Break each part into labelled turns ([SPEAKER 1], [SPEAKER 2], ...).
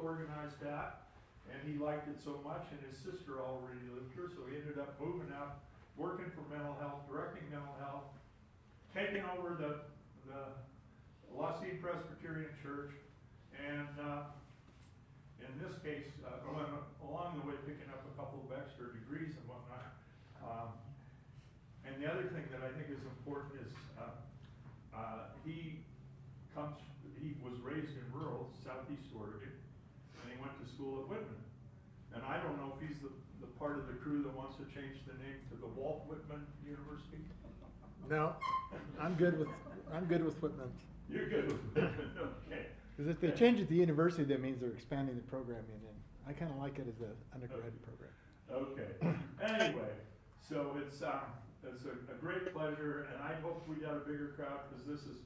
[SPEAKER 1] organized that, and he liked it so much, and his sister already lived here, so he ended up moving out, working for mental health, directing mental health, taking over the Presbyterian Church, and in this case, along the way, picking up a couple of extra degrees and whatnot. And the other thing that I think is important is he was raised in rural southeast Oregon, and he went to school at Whitman. And I don't know if he's the part of the crew that wants to change the name to the Walt Whitman University.
[SPEAKER 2] No, I'm good with Whitman.
[SPEAKER 1] You're good with Whitman, okay.
[SPEAKER 2] Because if they change it to university, that means they're expanding the programming, and I kind of like it as an undergraduate program.
[SPEAKER 1] Okay. Anyway, so it's a great pleasure, and I hope we got a bigger crowd, because this is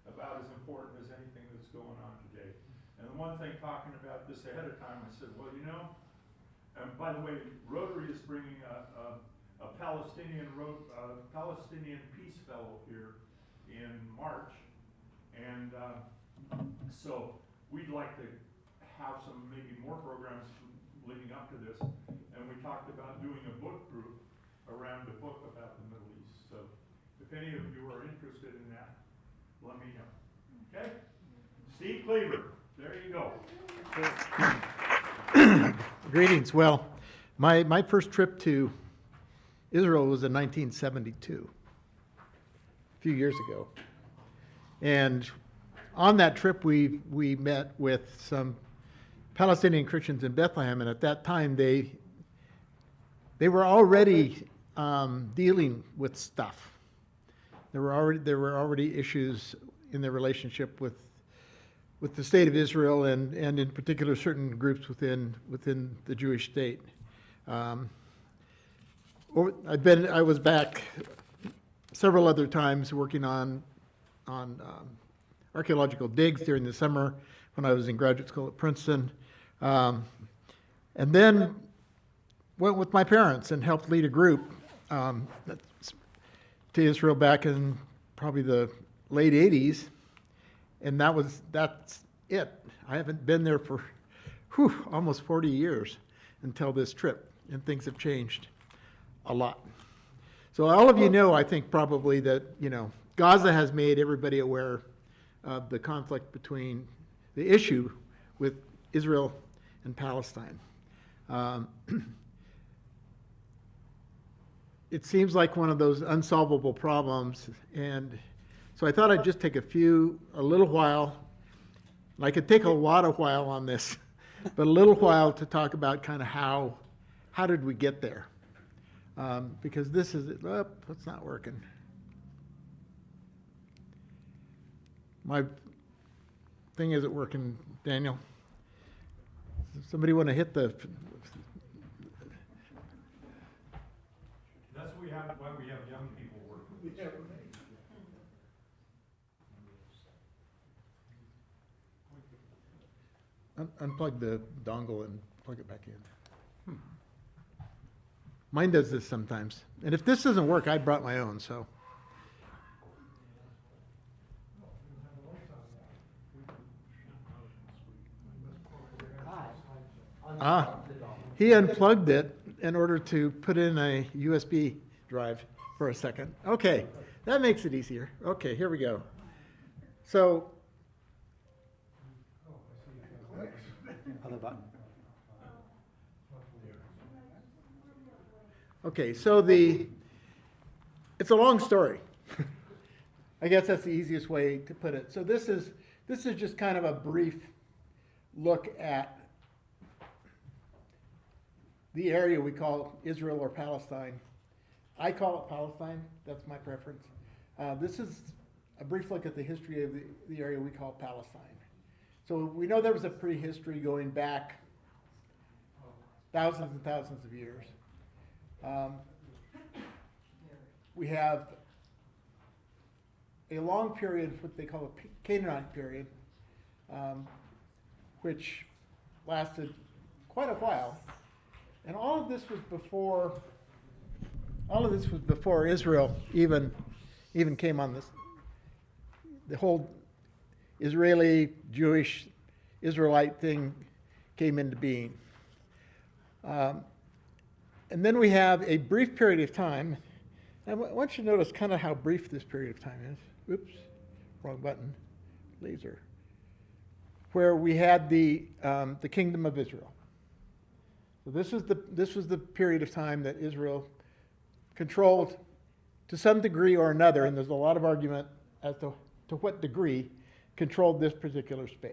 [SPEAKER 1] about as important as anything that's going on today. And the one thing, talking about this ahead of time, I said, well, you know, and by the way, Rotary is bringing a Palestinian Peace Fellow here in March, and so we'd like to have some maybe more programs leading up to this, and we talked about doing a book group around a book about the Middle East. So if any of you are interested in that, let me know. Okay? Steve Kliewer, there you go.
[SPEAKER 2] Greetings. Well, my first trip to Israel was in 1972, a few years ago. And on that trip, we met with some Palestinian Christians in Bethlehem, and at that time they were already dealing with stuff. There were already issues in their relationship with the state of Israel, and in particular certain groups within the Jewish state. I was back several other times working on archaeological digs during the summer when I was in graduate school at Princeton, and then went with my parents and helped lead a group to Israel back in probably the late 80s, and that's it. I haven't been there for almost 40 years until this trip, and things have changed a lot. So all of you know, I think probably that, Gaza has made everybody aware of the conflict between the issue with Israel and Palestine. It seems like one of those unsolvable problems, and so I thought I'd just take a little while. I could take a lot of while on this, but a little while to talk about kind of how did we get there? Because this is, it's not working. My thing isn't working, Daniel. Somebody want to hit the...
[SPEAKER 3] That's why we have young people working with us.
[SPEAKER 2] Unplug the dongle and plug it back in. Mine does this sometimes. And if this doesn't work, I brought my own, so. He unplugged it in order to put in a USB drive for a second. Okay, that makes it easier. Okay, here we go. So, other button. Okay, so it's a long story. I guess that's the easiest way to put it. So this is just kind of a brief look at the area we call Israel or Palestine. I call it Palestine. That's my preference. This is a brief look at the history of the area we call Palestine. So we know there was a prehistory going back thousands and thousands of years. We have a long period, what they call a Canaanite period, which lasted quite a while. And all of this was before Israel even came on this. The whole Israeli, Jewish, Israelite thing came into being. And then we have a brief period of time. I want you to notice kind of how brief this period of time is. Oops, wrong button. Laser. Where we had the kingdom of Israel. So this was the period of time that Israel controlled to some degree or another, and there's a lot of argument as to what degree controlled this particular space.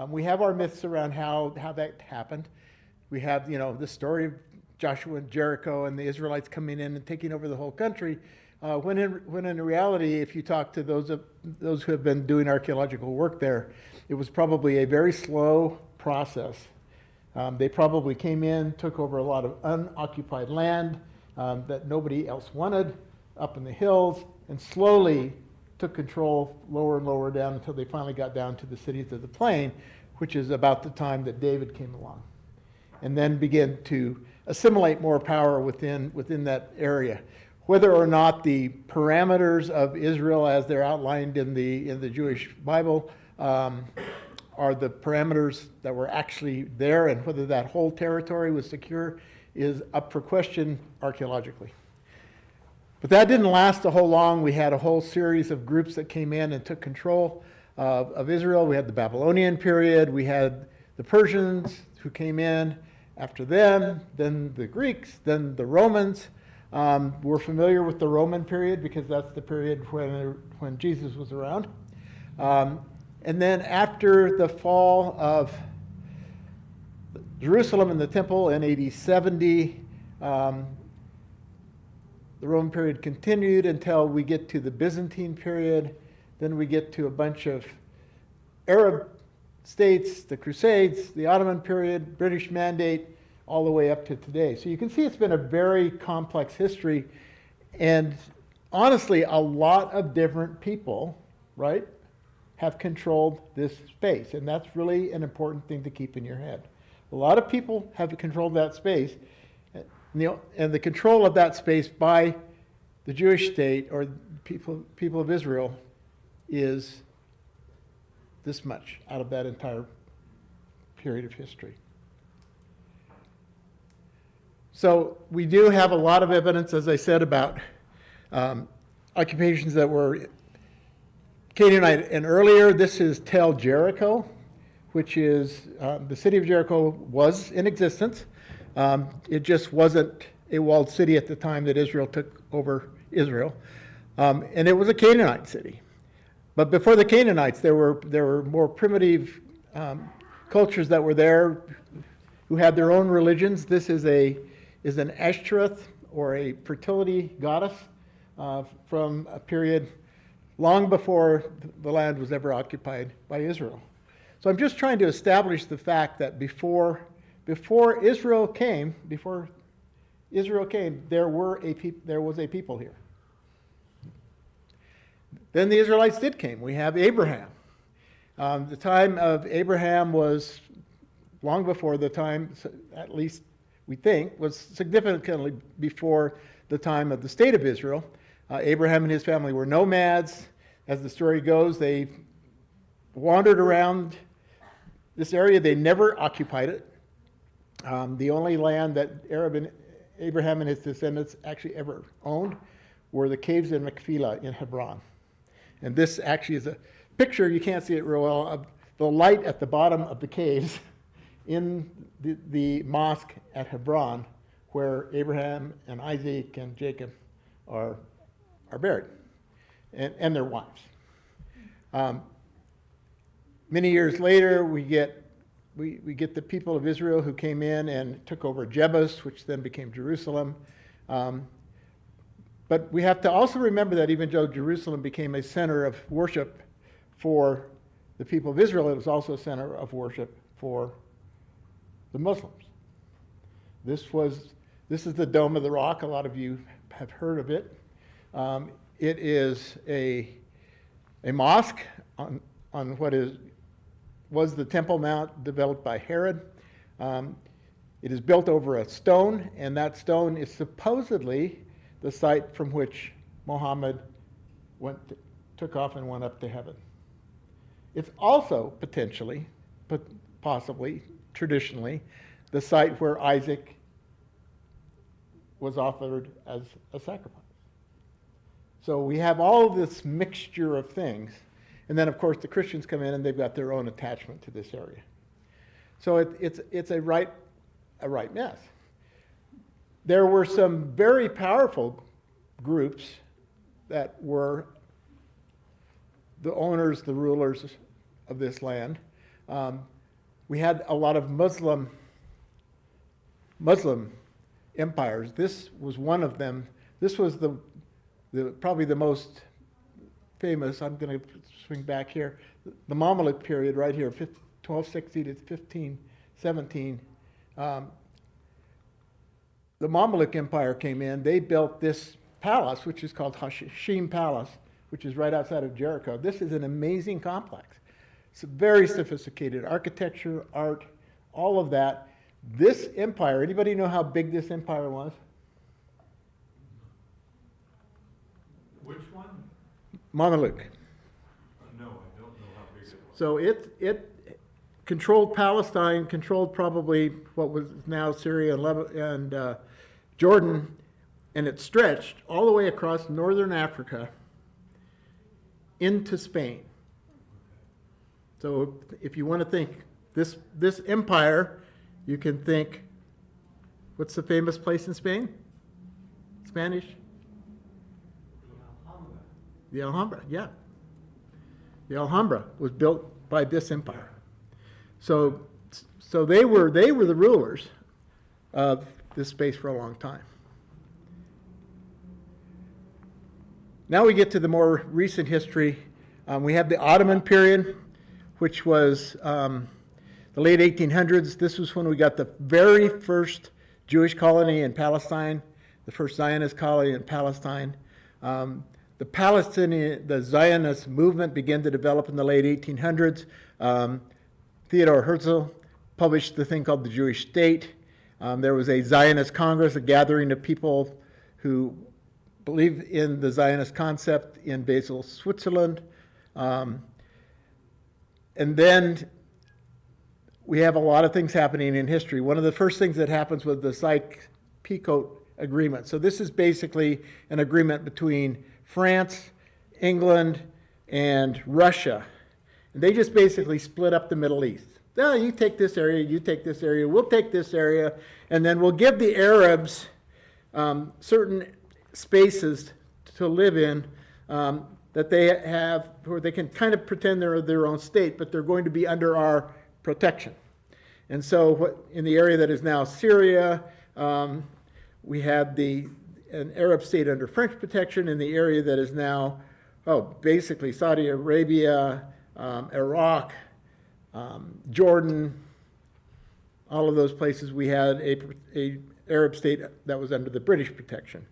[SPEAKER 2] We have our myths around how that happened. We have, the story of Joshua and Jericho and the Israelites coming in and taking over the whole country, when in reality, if you talk to those who have been doing archaeological work there, it was probably a very slow process. They probably came in, took over a lot of unoccupied land that nobody else wanted up in the hills, and slowly took control lower and lower down until they finally got down to the cities of the plain, which is about the time that David came along, and then began to assimilate more power within that area. Whether or not the parameters of Israel as they're outlined in the Jewish Bible are the parameters that were actually there, and whether that whole territory was secure is up for question archaeologically. But that didn't last a whole long. We had a whole series of groups that came in and took control of Israel. We had the Babylonian period. We had the Persians who came in after them, then the Greeks, then the Romans. We're familiar with the Roman period because that's the period when Jesus was around. And then after the fall of Jerusalem and the temple in AD 70, the Roman period continued until we get to the Byzantine period. Then we get to a bunch of Arab states, the Crusades, the Ottoman period, British Mandate, all the way up to today. So you can see it's been a very complex history, and honestly, a lot of different people, right, have controlled this space, and that's really an important thing to keep in your head. A lot of people have controlled that space, and the control of that space by the Jewish state or people of Israel is this much out of that entire period of history. So we do have a lot of evidence, as I said, about occupations that were Canaanite and earlier. This is Tel Jericho, which is the city of Jericho was in existence. It just wasn't a walled city at the time that Israel took over Israel. And it was a Canaanite city. But before the Canaanites, there were more primitive cultures that were there who had their own religions. This is an Ashtoreth, or a fertility goddess, from a period long before the land was ever occupied by Israel. So I'm just trying to establish the fact that before Israel came, there was a people here. Then the Israelites did come. We have Abraham. The time of Abraham was long before the time, at least we think, was significantly before the time of the state of Israel. Abraham and his family were nomads. As the story goes, they wandered around this area. They never occupied it. The only land that Abraham and his descendants actually ever owned were the caves in Machpelah in Hebron. And this actually is a picture, you can't see it real well, of the light at the bottom of the caves in the mosque at Hebron, where Abraham and Isaac and Jacob are buried, and their wives. Many years later, we get the people of Israel who came in and took over Jebus, which then became Jerusalem. But we have to also remember that even though Jerusalem became a center of worship for the people of Israel, it was also a center of worship for the Muslims. This is the Dome of the Rock. A lot of you have heard of it. It is a mosque on what was the Temple Mount developed by Herod. It is built over a stone, and that stone is supposedly the site from which Muhammad took off and went up to heaven. It's also possibly traditionally the site where Isaac was offered as a sacrifice. So we have all this mixture of things. And then, of course, the Christians come in and they've got their own attachment to this area. So it's a right mess. There were some very powerful groups that were the owners, the rulers of this land. We had a lot of Muslim empires. This was one of them. This was the probably the most famous. I'm going to swing back here. The Mamluk period right here, 1260 to 1517. The Mamluk Empire came in. They built this palace, which is called Hashim Palace, which is right outside of Jericho. This is an amazing complex. It's very sophisticated architecture, art, all of that. This empire, anybody know how big this empire was?
[SPEAKER 3] Which one?
[SPEAKER 2] Mamluk.
[SPEAKER 3] No, I don't know how big it was.
[SPEAKER 2] So it controlled Palestine, controlled probably what was now Syria and Lebanon and Jordan, and it stretched all the way across northern Africa into Spain. So if you want to think this empire, you can think, what's the famous place in Spain? Spanish? The Alhambra, yeah. The Alhambra was built by this empire. So they were the rulers of this space for a long time. Now we get to the more recent history. We have the Ottoman period, which was the late 1800s. This was when we got the very first Jewish colony in Palestine, the first Zionist colony in Palestine. The Zionist movement began to develop in the late 1800s. Theodor Herzl published the thing called the Jewish State. There was a Zionist Congress, a gathering of people who believed in the Zionist concept in Basel, Switzerland. And then we have a lot of things happening in history. One of the first things that happens was the Sykes-Picot Agreement. So this is basically an agreement between France, England, and Russia. And they just basically split up the Middle East. Now, you take this area, you take this area, we'll take this area, and then we'll give the Arabs certain spaces to live in that they have, where they can kind of pretend they're their own state, but they're going to be under our protection. And so in the area that is now Syria, we had an Arab state under French protection. In the area that is now, basically Saudi Arabia, Iraq, Jordan, all of those places, we had a Arab state that was under the British protection.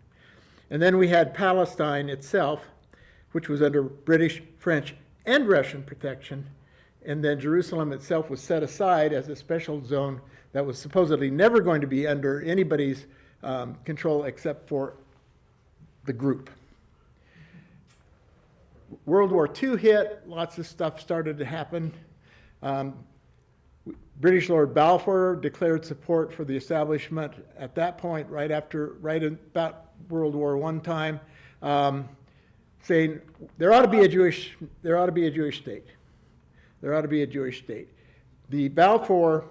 [SPEAKER 2] And then we had Palestine itself, which was under British, French, and Russian protection. And then Jerusalem itself was set aside as a special zone that was supposedly never going to be under anybody's control except for the group. World War II hit, lots of stuff started to happen. British Lord Balfour declared support for the establishment at that point, right about World War I time, saying there ought to be a Jewish state. There ought to be a Jewish state. The Balfour,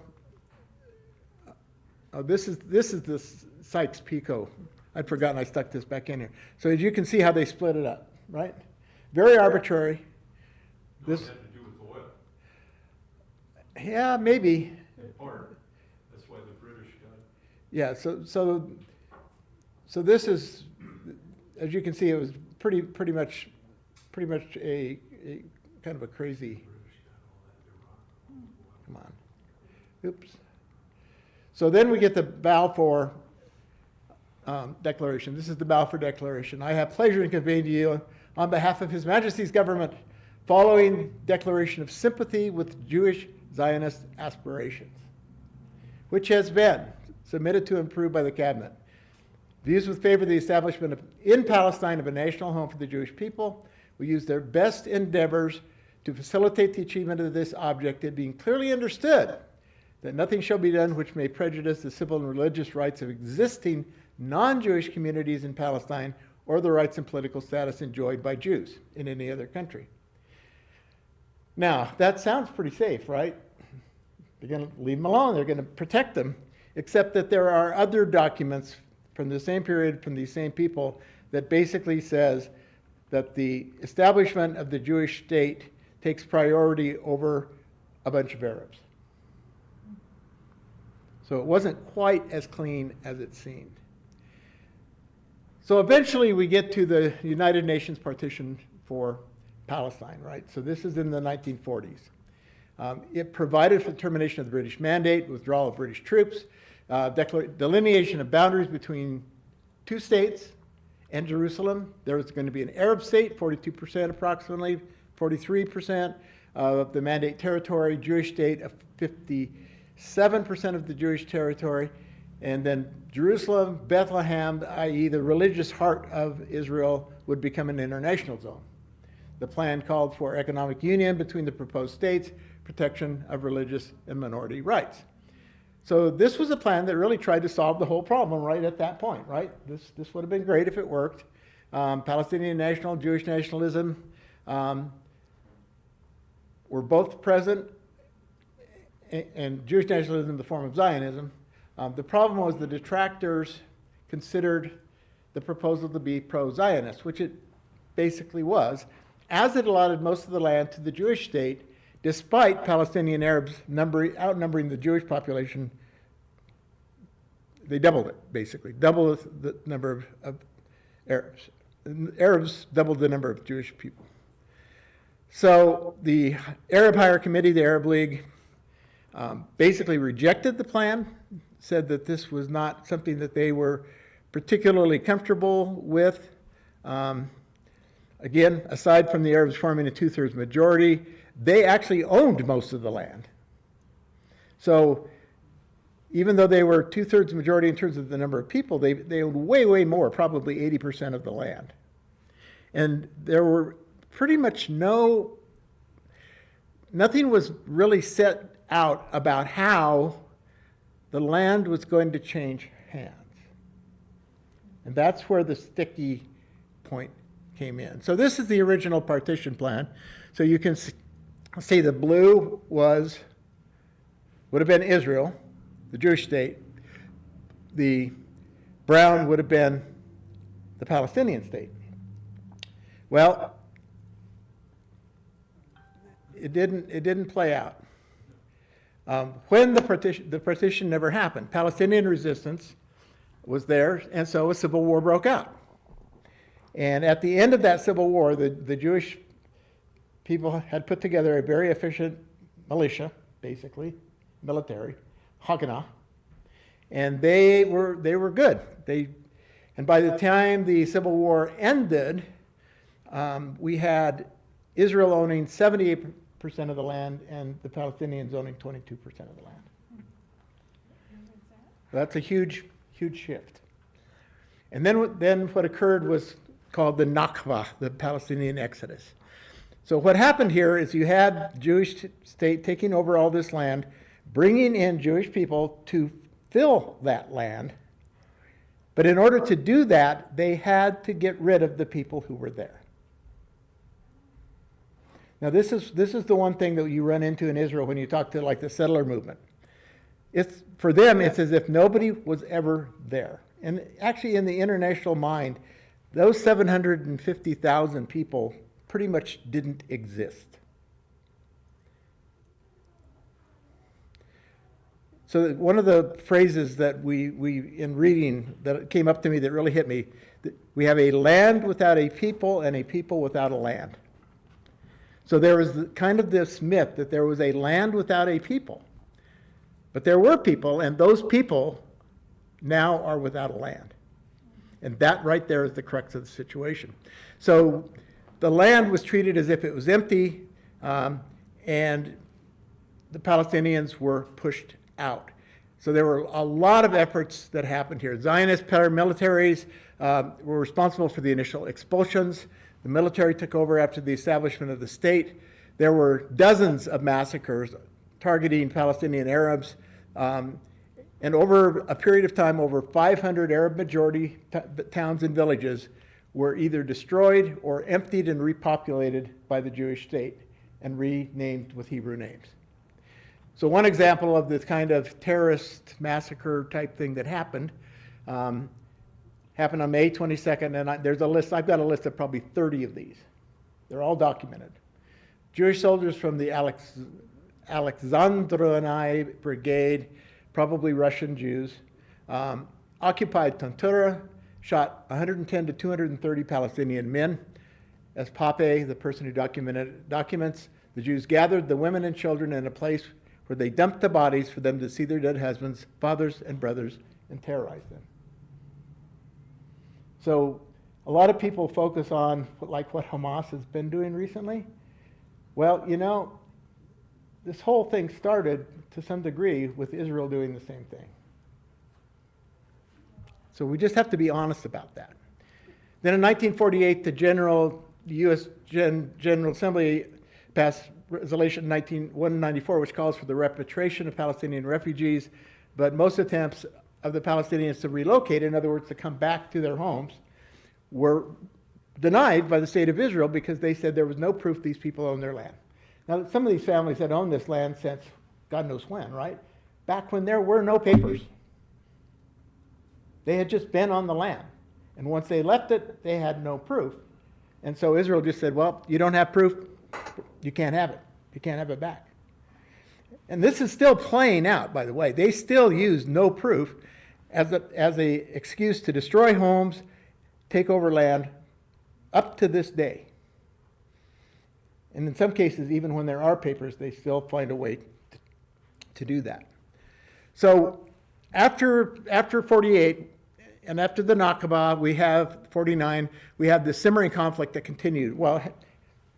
[SPEAKER 2] this is the Sykes-Picot. I'd forgotten I stuck this back in here. So as you can see how they split it up, right? Very arbitrary.
[SPEAKER 3] This had to do with oil.
[SPEAKER 2] Yeah, maybe.
[SPEAKER 3] Or that's why the British got it.
[SPEAKER 2] Yeah. So this is, as you can see, it was pretty much a kind of a crazy. Come on. Oops. So then we get the Balfour Declaration. This is the Balfour Declaration. I have pleasure in conveying to you, on behalf of His Majesty's government, following declaration of sympathy with Jewish Zionist aspirations, which has been submitted to and approved by the Cabinet. Views with favor of the establishment in Palestine of a national home for the Jewish people. We use their best endeavors to facilitate the achievement of this object, it being clearly understood that nothing shall be done which may prejudice the civil and religious rights of existing non-Jewish communities in Palestine or the rights and political status enjoyed by Jews in any other country. Now, that sounds pretty safe, right? They're going to leave them alone. They're going to protect them, except that there are other documents from the same period, from these same people, that basically says that the establishment of the Jewish state takes priority over a bunch of Arabs. So it wasn't quite as clean as it seemed. So eventually we get to the United Nations partition for Palestine, right? So this is in the 1940s. It provided for the termination of the British mandate, withdrawal of British troops, delineation of boundaries between two states and Jerusalem. There was going to be an Arab state, 42% approximately, 43% of the mandate territory, Jewish state of 57% of the Jewish territory, and then Jerusalem, Bethlehem, i.e. the religious heart of Israel, would become an international zone. The plan called for economic union between the proposed states, protection of religious and minority rights. So this was a plan that really tried to solve the whole problem right at that point, right? This would have been great if it worked. Palestinian national, Jewish nationalism were both present, and Jewish nationalism in the form of Zionism. The problem was the detractors considered the proposal to be pro-Zionist, which it basically was, as it allotted most of the land to the Jewish state, despite Palestinian Arabs outnumbering the Jewish population. They doubled it, basically, double the number of Arabs. Arabs doubled the number of Jewish people. So the Arab Higher Committee, the Arab League, basically rejected the plan, said that this was not something that they were particularly comfortable with. Again, aside from the Arabs forming a two-thirds majority, they actually owned most of the land. So even though they were two-thirds majority in terms of the number of people, they owned way, way more, probably 80% of the land. And there were pretty much nothing was really set out about how the land was going to change hands. And that's where the sticky point came in. So this is the original partition plan. So you can see the blue would have been Israel, the Jewish state. The brown would have been the Palestinian state. Well, it didn't play out. When the partition never happened, Palestinian resistance was there, and so a civil war broke out. And at the end of that civil war, the Jewish people had put together a very efficient militia, basically, military, Haganah, and they were good. And by the time the civil war ended, we had Israel owning 78% of the land and the Palestinians owning 22% of the land. That's a huge, huge shift. And then what occurred was called the Nakba, the Palestinian Exodus. So what happened here is you had Jewish state taking over all this land, bringing in Jewish people to fill that land. But in order to do that, they had to get rid of the people who were there. Now this is the one thing that you run into in Israel when you talk to like the settler movement. For them, it's as if nobody was ever there. And actually in the international mind, those 750,000 people pretty much didn't exist. So one of the phrases that we in reading that came up to me that really hit me, we have a land without a people and a people without a land. So there was kind of this myth that there was a land without a people. But there were people, and those people now are without a land. And that right there is the crux of the situation. So the land was treated as if it was empty, and the Palestinians were pushed out. So there were a lot of efforts that happened here. Zionist paramilitaries were responsible for the initial expulsions. The military took over after the establishment of the state. There were dozens of massacres targeting Palestinian Arabs. And over a period of time, over 500 Arab majority towns and villages were either destroyed or emptied and repopulated by the Jewish state and renamed with Hebrew names. So one example of this kind of terrorist massacre type thing that happened happened on May 22nd, and there's a list. I've got a list of probably 30 of these. They're all documented. Jewish soldiers from the Alexandroni Brigade, probably Russian Jews, occupied Tantura, shot 110 to 230 Palestinian men. As Pape, the person who documents, the Jews gathered the women and children in a place where they dumped the bodies for them to see their dead husbands, fathers, and brothers, and terrorized them. So a lot of people focus on what Hamas has been doing recently. Well, you know, this whole thing started to some degree with Israel doing the same thing. So we just have to be honest about that. Then in 1948, the U.S. General Assembly passed Resolution 194, which calls for the repatriation of Palestinian refugees, but most attempts of the Palestinians to relocate, in other words, to come back to their homes, were denied by the state of Israel because they said there was no proof these people owned their land. Now, some of these families had owned this land since God knows when, right? Back when there were no papers. They had just been on the land. And once they left it, they had no proof. And so Israel just said, well, you don't have proof, you can't have it. You can't have it back. And this is still playing out, by the way. They still use no proof as a excuse to destroy homes, take over land, up to this day. And in some cases, even when there are papers, they still find a way to do that. So after 48, and after the Nakba, we have 49, we have this simmering conflict that continued. Well,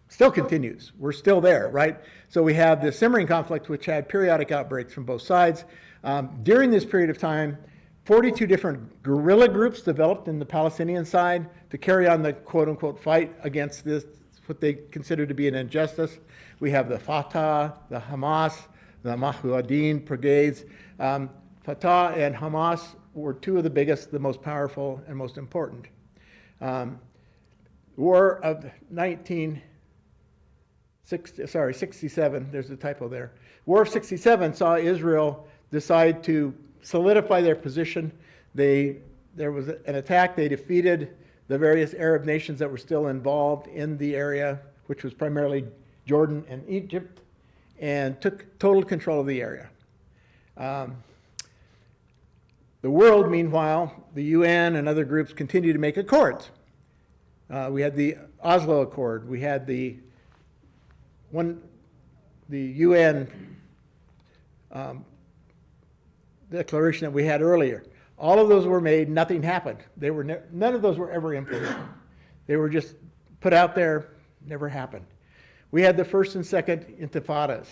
[SPEAKER 2] still continues. We're still there, right? So we have this simmering conflict, which had periodic outbreaks from both sides. During this period of time, 42 different guerrilla groups developed in the Palestinian side to carry on the quote-unquote fight against this, what they consider to be an injustice. We have the Fatah, the Hamas, the Mujahideen brigades. Fatah and Hamas were two of the biggest, the most powerful, and most important. War of 67, there's a typo there. War of 67 saw Israel decide to solidify their position. There was an attack. They defeated the various Arab nations that were still involved in the area, which was primarily Jordan and Egypt, and took total control of the area. The world, meanwhile, the UN and other groups continued to make accords. We had the Oslo Accord. We had the UN declaration that we had earlier. All of those were made. Nothing happened. None of those were ever implemented. They were just put out there. Never happened. We had the first and second intifadas.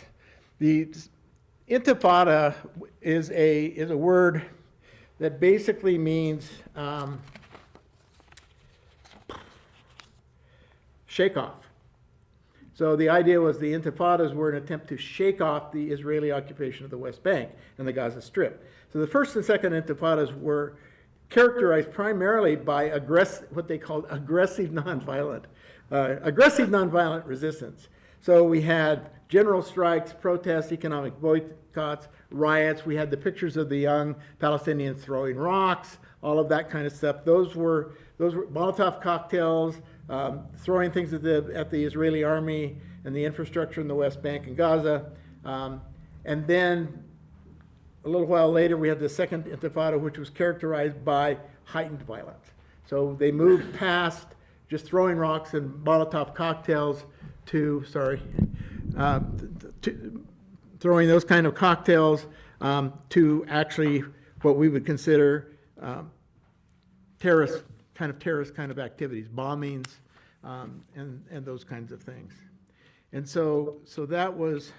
[SPEAKER 2] The intifada is a word that basically means shake off. So the idea was the intifadas were an attempt to shake off the Israeli occupation of the West Bank and the Gaza Strip. So the first and second intifadas were characterized primarily by what they called aggressive nonviolent resistance. So we had general strikes, protests, economic boycotts, riots. We had the pictures of the young Palestinians throwing rocks, all of that kind of stuff. Those were Molotov cocktails, throwing things at the Israeli army and the infrastructure in the West Bank and Gaza. And then a little while later, we had the second intifada, which was characterized by heightened violence. So they moved past just throwing rocks and Molotov cocktails to throwing those kind of cocktails to actually what we would consider terrorist kind of activities, bombings, and those kinds of things. And so that was.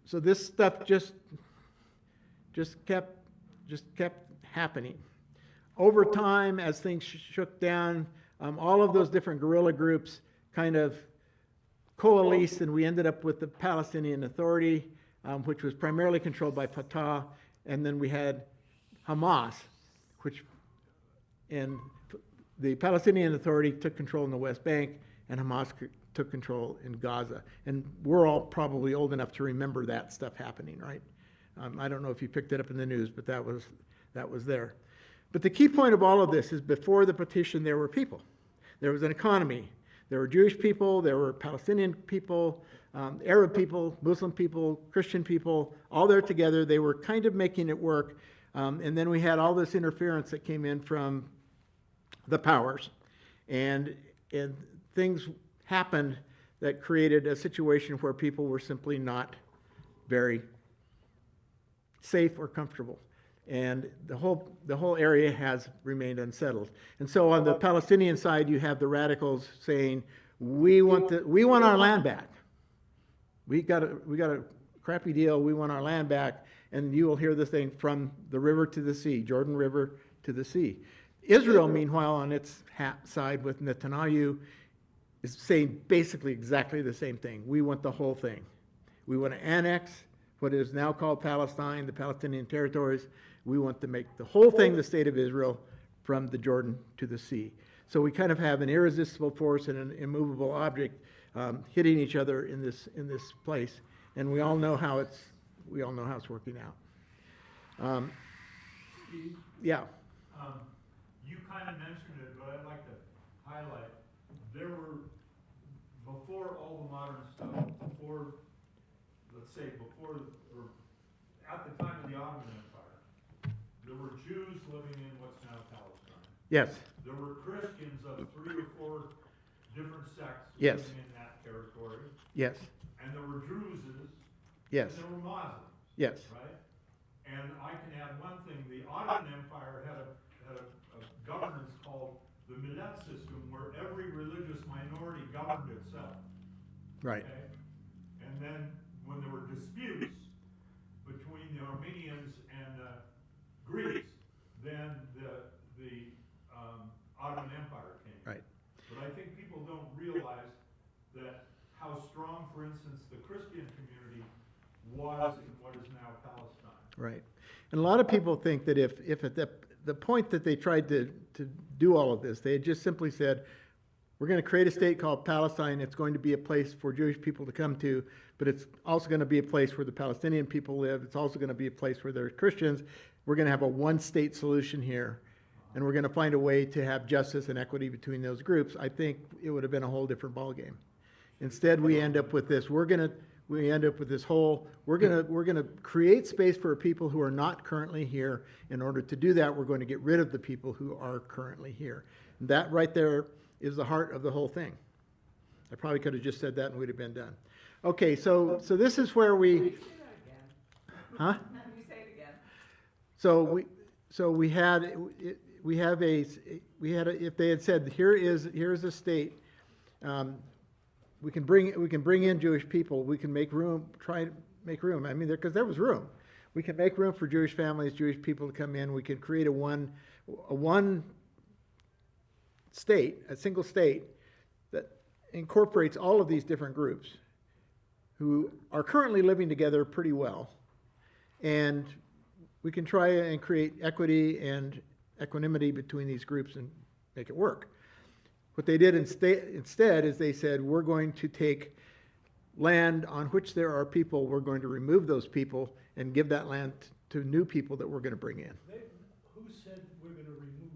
[SPEAKER 2] So this stuff just kept happening. Over time, as things shook down, all of those different guerrilla groups kind of coalesced, and we ended up with the Palestinian Authority. which was primarily controlled by Fatah, and then we had Hamas, which, and the Palestinian Authority took control in the West Bank, and Hamas took control in Gaza. And we're all probably old enough to remember that stuff happening, right? I don't know if you picked it up in the news, but that was there. But the key point of all of this is before the partition, there were people. There was an economy. There were Jewish people, there were Palestinian people, Arab people, Muslim people, Christian people, all there together. They were kind of making it work. And then we had all this interference that came in from the powers. And things happened that created a situation where people were simply not very safe or comfortable. And the whole area has remained unsettled. And so on the Palestinian side, you have the radicals saying, we want our land back. We got a crappy deal. We want our land back. And you will hear the thing from the river to the sea, Jordan River to the sea. Israel, meanwhile, on its side with Netanyahu, is saying basically exactly the same thing. We want the whole thing. We want to annex what is now called Palestine, the Palestinian territories. We want to make the whole thing the state of Israel from the Jordan to the sea. So we kind of have an irresistible force and an immovable object hitting each other in this place, and we all know how it's working out.
[SPEAKER 3] Steve,
[SPEAKER 2] Yeah.
[SPEAKER 3] you kind of mentioned it, but I'd like to highlight, there were, before all the modern stuff, before, let's say, before, or at the time of the Ottoman Empire, there were Jews living in what's now Palestine.
[SPEAKER 2] Yes.
[SPEAKER 3] There were Christians of 3 or 4 different sects
[SPEAKER 2] Yes.
[SPEAKER 3] living in that territory.
[SPEAKER 2] Yes.
[SPEAKER 3] And there were Druses.
[SPEAKER 2] Yes.
[SPEAKER 3] And there were Muslims.
[SPEAKER 2] Yes.
[SPEAKER 3] Right? And I can add one thing. The Ottoman Empire had a governance called the millet system, where every religious minority governed itself.
[SPEAKER 2] Right.
[SPEAKER 3] Okay? And then when there were disputes between the Armenians and Greeks, then the Ottoman Empire came.
[SPEAKER 2] Right.
[SPEAKER 3] But I think people don't realize that how strong, for instance, the Christian community was in what is now Palestine.
[SPEAKER 2] Right. And a lot of people think that if at the point that they tried to do all of this, they had just simply said, we're going to create a state called Palestine. It's going to be a place for Jewish people to come to, but it's also going to be a place where the Palestinian people live. It's also going to be a place where there's Christians. We're going to have a one-state solution here, and we're going to find a way to have justice and equity between those groups. I think it would have been a whole different ballgame. Instead, we end up with this. We're going to create space for people who are not currently here. In order to do that, we're going to get rid of the people who are currently here. And that right there is the heart of the whole thing. I probably could have just said that and we'd have been done. Okay, so this is where we,
[SPEAKER 4] You say that again.
[SPEAKER 2] huh?
[SPEAKER 4] You say it again.
[SPEAKER 2] If they had said, here's a state, we can bring in Jewish people, we can make room, try to make room. I mean, because there was room. We can make room for Jewish families, Jewish people to come in. We can create a one state, a single state that incorporates all of these different groups who are currently living together pretty well. And we can try and create equity and equanimity between these groups and make it work. What they did instead is they said, we're going to take land on which there are people, we're going to remove those people and give that land to new people that we're going to bring in.
[SPEAKER 5] Who said we're going to remove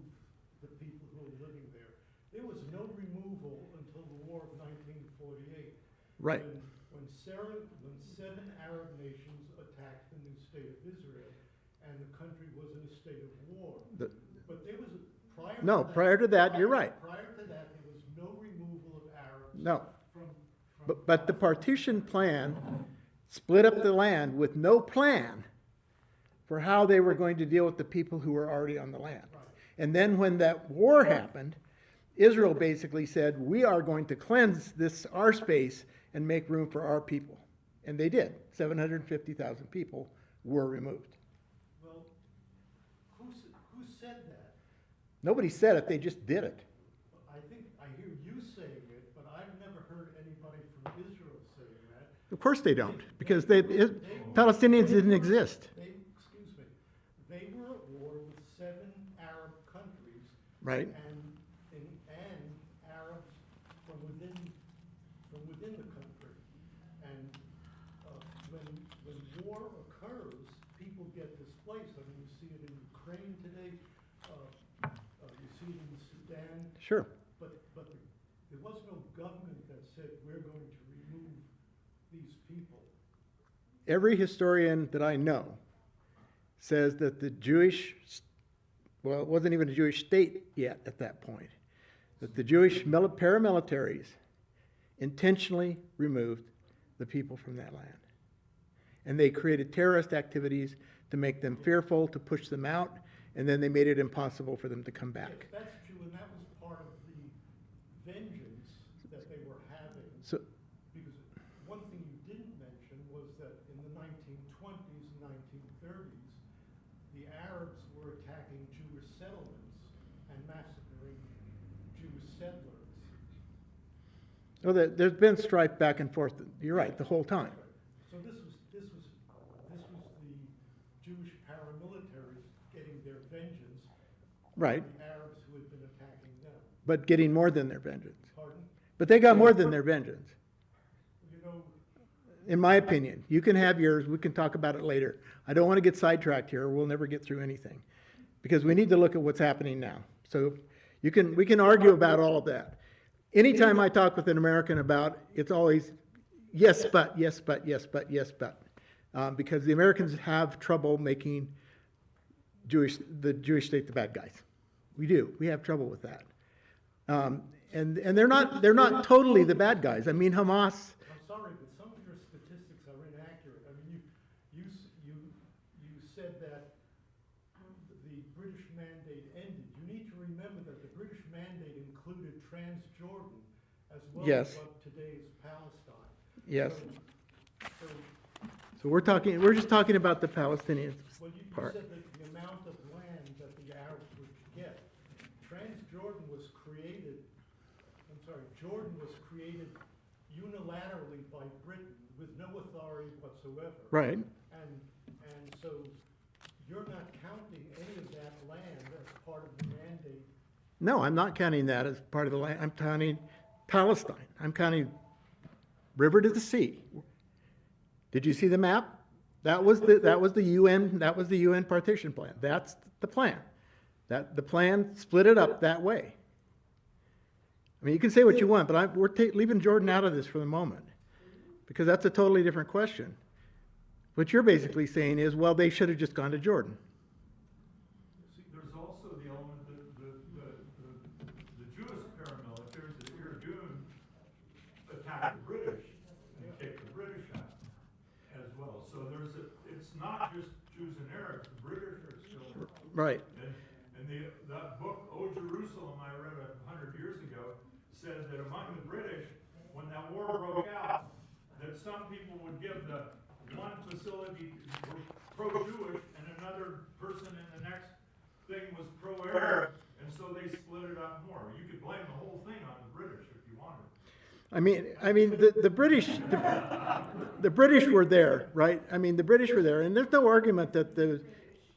[SPEAKER 5] the people who are living there? There was no removal until the War of 1948.
[SPEAKER 2] Right.
[SPEAKER 5] When 7 Arab nations attacked the new state of Israel, and the country was in a state of war. But there was
[SPEAKER 2] prior to that, you're right.
[SPEAKER 5] Prior to that, there was no removal of Arabs.
[SPEAKER 2] No.
[SPEAKER 5] From
[SPEAKER 2] But the partition plan split up the land with no plan for how they were going to deal with the people who were already on the land.
[SPEAKER 5] Right.
[SPEAKER 2] And then when that war happened, Israel basically said, we are going to cleanse our space and make room for our people. And they did. 750,000 people were removed.
[SPEAKER 5] Well, who said that?
[SPEAKER 2] Nobody said it, they just did it.
[SPEAKER 5] I think I hear you saying it, but I've never heard anybody from Israel saying that.
[SPEAKER 2] Of course they don't, because Palestinians didn't exist.
[SPEAKER 5] Excuse me, they were at war with 7 Arab countries.
[SPEAKER 2] Right.
[SPEAKER 5] And Arabs from within the country. And when war occurs, people get displaced. I mean, you see it in Ukraine today, you see it in Sudan.
[SPEAKER 2] Sure.
[SPEAKER 5] But there was no government that said, we're going to remove these people.
[SPEAKER 2] Every historian that I know says that the Jewish, well, it wasn't even a Jewish state yet at that point, that the Jewish paramilitaries intentionally removed the people from that land. And they created terrorist activities to make them fearful, to push them out, and then they made it impossible for them to come back.
[SPEAKER 5] Yes, that's true, and that was part of the vengeance that they were having.
[SPEAKER 2] So,
[SPEAKER 5] Because one thing you didn't mention was that in the 1920s and 1930s, the Arabs were attacking Jewish settlements and massacring Jewish settlers.
[SPEAKER 2] oh, there's been strife back and forth, you're right, the whole time.
[SPEAKER 5] So this was the Jewish paramilitaries getting their vengeance
[SPEAKER 2] Right,
[SPEAKER 5] on the Arabs who had been attacking them.
[SPEAKER 2] but getting more than their vengeance.
[SPEAKER 5] Pardon?
[SPEAKER 2] But they got more than their vengeance,
[SPEAKER 5] You know,
[SPEAKER 2] in my opinion. You can have yours, we can talk about it later. I don't want to get sidetracked here, we'll never get through anything. Because we need to look at what's happening now. So we can argue about all of that. Anytime I talk with an American about, it's always yes, but, yes, but, yes, but, yes, but. Because the Americans have trouble making the Jewish state the bad guys. We do. We have trouble with that. And they're not totally the bad guys. I mean, Hamas.
[SPEAKER 5] I'm sorry, but some of your statistics are inaccurate. I mean, you said that the British mandate ended. You need to remember that the British mandate included Transjordan as well
[SPEAKER 2] Yes.
[SPEAKER 5] as what today is Palestine.
[SPEAKER 2] Yes.
[SPEAKER 5] So
[SPEAKER 2] So we're just talking about the Palestinians
[SPEAKER 5] well, you
[SPEAKER 2] part.
[SPEAKER 5] said that the amount of land that the Arabs would get. Transjordan was created, Jordan was created unilaterally by Britain with no authority whatsoever.
[SPEAKER 2] Right.
[SPEAKER 5] And so you're not counting any of that land as part of the mandate.
[SPEAKER 2] No, I'm not counting that as part of the land. I'm counting Palestine. I'm counting river to the sea. Did you see the map? That was the UN partition plan. That's the plan. The plan split it up that way. I mean, you can say what you want, but we're leaving Jordan out of this for the moment, because that's a totally different question. What you're basically saying is, well, they should have just gone to Jordan.
[SPEAKER 3] See, there's also the element that the Jewish paramilitaries at Irgun attacked the British and kicked the British out as well. So it's not just Jews and Arabs. The British are still
[SPEAKER 2] Right.
[SPEAKER 3] And that book, O Jerusalem, I read 100 years ago, said that among the British, when that war broke out, that some people would give the one facility were pro-Jewish and another person in the next thing was pro-Arab, and so they split it up more. You could blame the whole thing on the British if you wanted.
[SPEAKER 2] I mean, the British were there, right? I mean, the British were there, and there's no argument that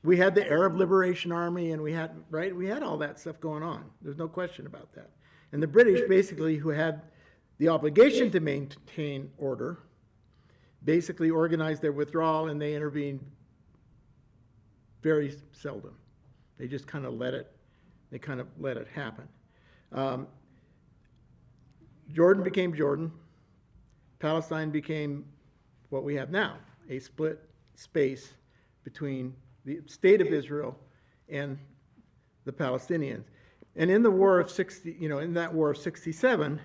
[SPEAKER 2] we had the Arab Liberation Army, and we had all that stuff going on. There's no question about that. And the British, basically, who had the obligation to maintain order, basically organized their withdrawal, and they intervened very seldom. They just kind of let it happen. Jordan became Jordan. Palestine became what we have now, a split space between the state of Israel and the Palestinians. And in the war of in that war of 67,